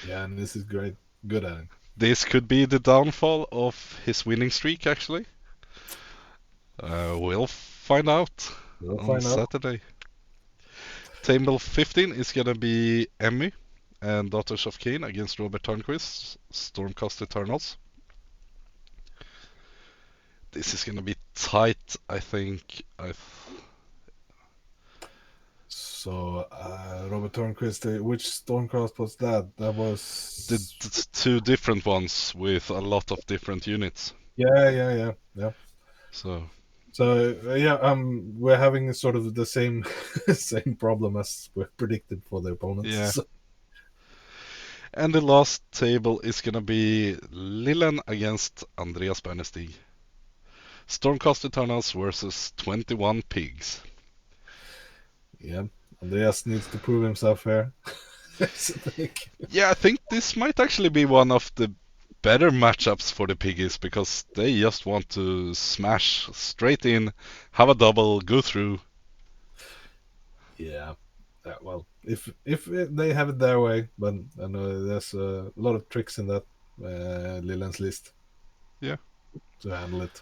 Yeah, and this is great. Good at it. This could be the downfall of his winning streak, actually. We'll find out We'll on find out. Saturday. Table 15 is gonna be Emmy and Daughters of Cain against Robert Turnquist, Stormcast Eternals. This is gonna be tight, I think. So, Robert Tornquist, which Stormcast was that? That was... The two different ones with a lot of different units. Yeah. So Yeah, we're having sort of the same same problem as we predicted for the opponents. yeah. So, And the last table is gonna be Lillen against Andreas Bernestig. Stormcast Eternals versus 21 Pigs. yeah, Andreas needs to prove himself here. Yeah, I think this might actually be one of the better matchups for the Piggies because they just want to smash straight in, have a double, go through. Yeah, well, if they have it their way, but I know there's a lot of tricks in that Lillen's list. Yeah. To handle it.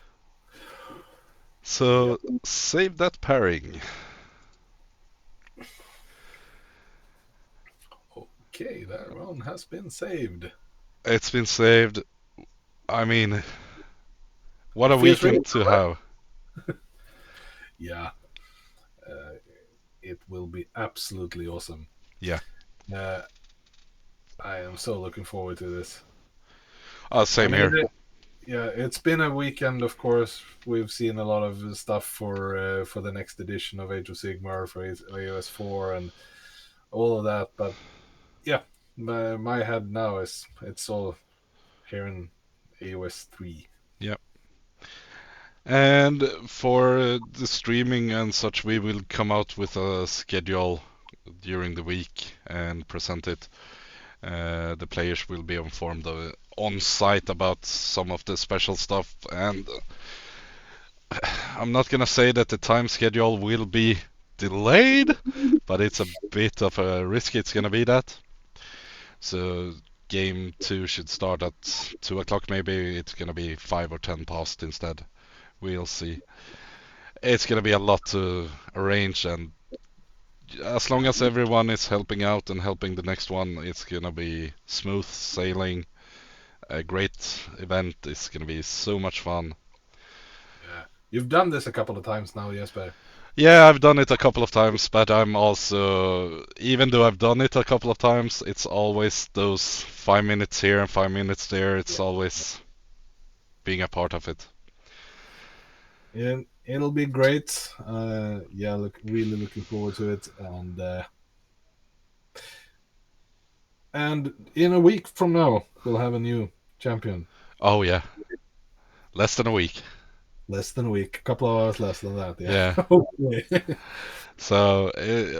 So save that pairing. Okay, that round has been saved. It's been saved. I mean, what a weekend to have. Yeah. It will be absolutely awesome. Yeah. I am so looking forward to this. Same here. Yeah, it's been a weekend, of course. We've seen a lot of stuff for the next edition of Age of Sigmar, for AOS 4 and all of that. But yeah, my head now it's all here in AOS 3. Yeah. And for the streaming and such, we will come out with a schedule during the week and present it. The players will be informed on site about some of the special stuff, and I'm not gonna say that the time schedule will be delayed, but it's a bit of a risk. It's gonna be that. So game 2 should start at 2 o'clock. Maybe it's gonna be 5 or 10 past instead. We'll see. It's gonna be a lot to arrange, and as long as everyone is helping out and helping the next one, it's gonna be smooth sailing. A great event. It's gonna be so much fun. Yeah, you've done this a couple of times now, Jesper. Yeah, I've done it a couple of times, but I'm also, even though I've done it a couple of times, it's always those 5 minutes here and 5 minutes there. It's always being a part of it. Yeah, it'll be great. Yeah, really looking forward to it, and in a week from now we'll have a new champion. Oh yeah, less than a week. Less than a week, a couple of hours less than that. Yeah. Okay. So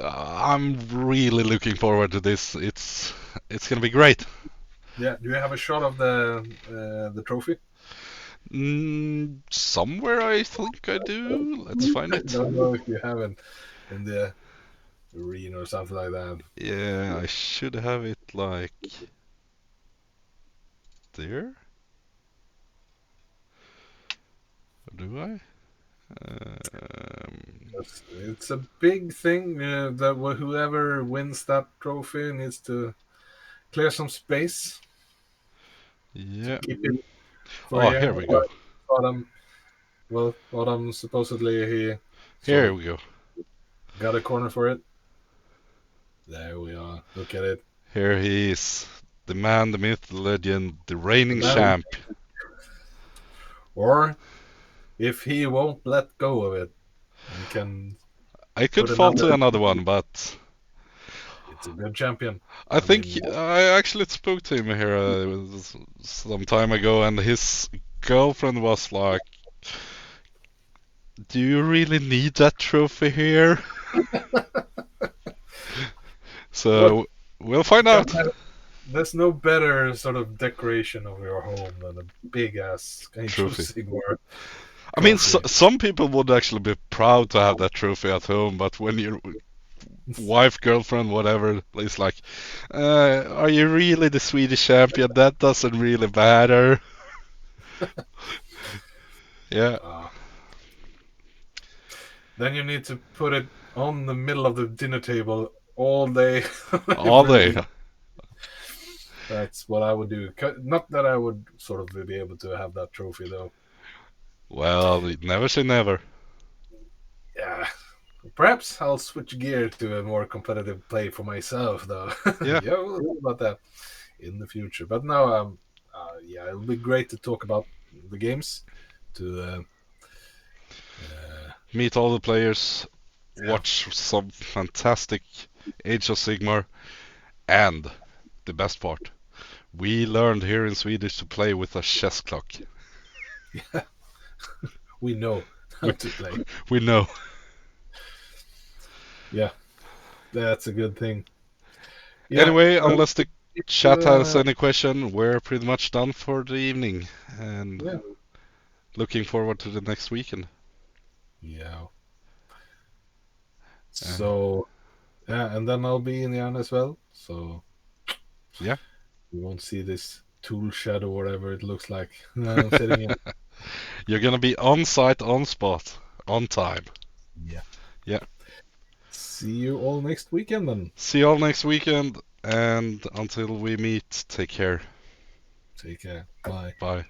I'm really looking forward to this. It's gonna be great. Yeah. Do you have a shot of the trophy? Somewhere I think I do. Let's find it. I don't know if you have it in the arena or something like that. Yeah, I should have it like there. Or do I? It's a big thing that whoever wins that trophy needs to clear some space. Yeah. Keep it Oh, here we go. Autumn supposedly Here we go. got a corner for it. There we are. Look at it. Here he is. The man, the myth, the legend, the reigning champ. Or if he won't let go of it, he can. I could fall to another one, but it's a good champion. I think I actually spoke to him here some time ago, and his girlfriend was like, "Do you really need that trophy here?" So we'll find out. there's no better sort of decoration of your home than a big ass Age of Trophy. Sigmar I mean, trophy. some people would actually be proud to have that trophy at home, but when your wife, girlfriend, whatever, is like, are you really the Swedish champion? That doesn't really matter. Yeah, Uh, then you need to put it on the middle of the dinner table all day, all every day. week. That's what I would do. Not that I would sort of be able to have that trophy though. Well, never say never. Yeah. Perhaps I'll switch gear to a more competitive play for myself, though. Yeah, Yeah, we'll see about that in the future. But now, yeah, it'll be great to talk about the games. To meet all the players, yeah, watch some fantastic Age of Sigmar, and the best part, we learned here in Swedish to play with a chess clock. yeah, we know how We, to play. we know. Yeah, that's a good thing. Yeah, Anyway, well, unless the chat has any question, we're pretty much done for the evening, and yeah, looking forward to the next weekend. yeah. Uh, So yeah, and then I'll be in Jan as well. So yeah, you won't see this tool shed or whatever it looks like. I'm sitting in. you're gonna be on site, on spot, on time. Yeah. Yeah. See you all next weekend then. See you all next weekend, and until we meet, take care. Take care. Bye. Bye.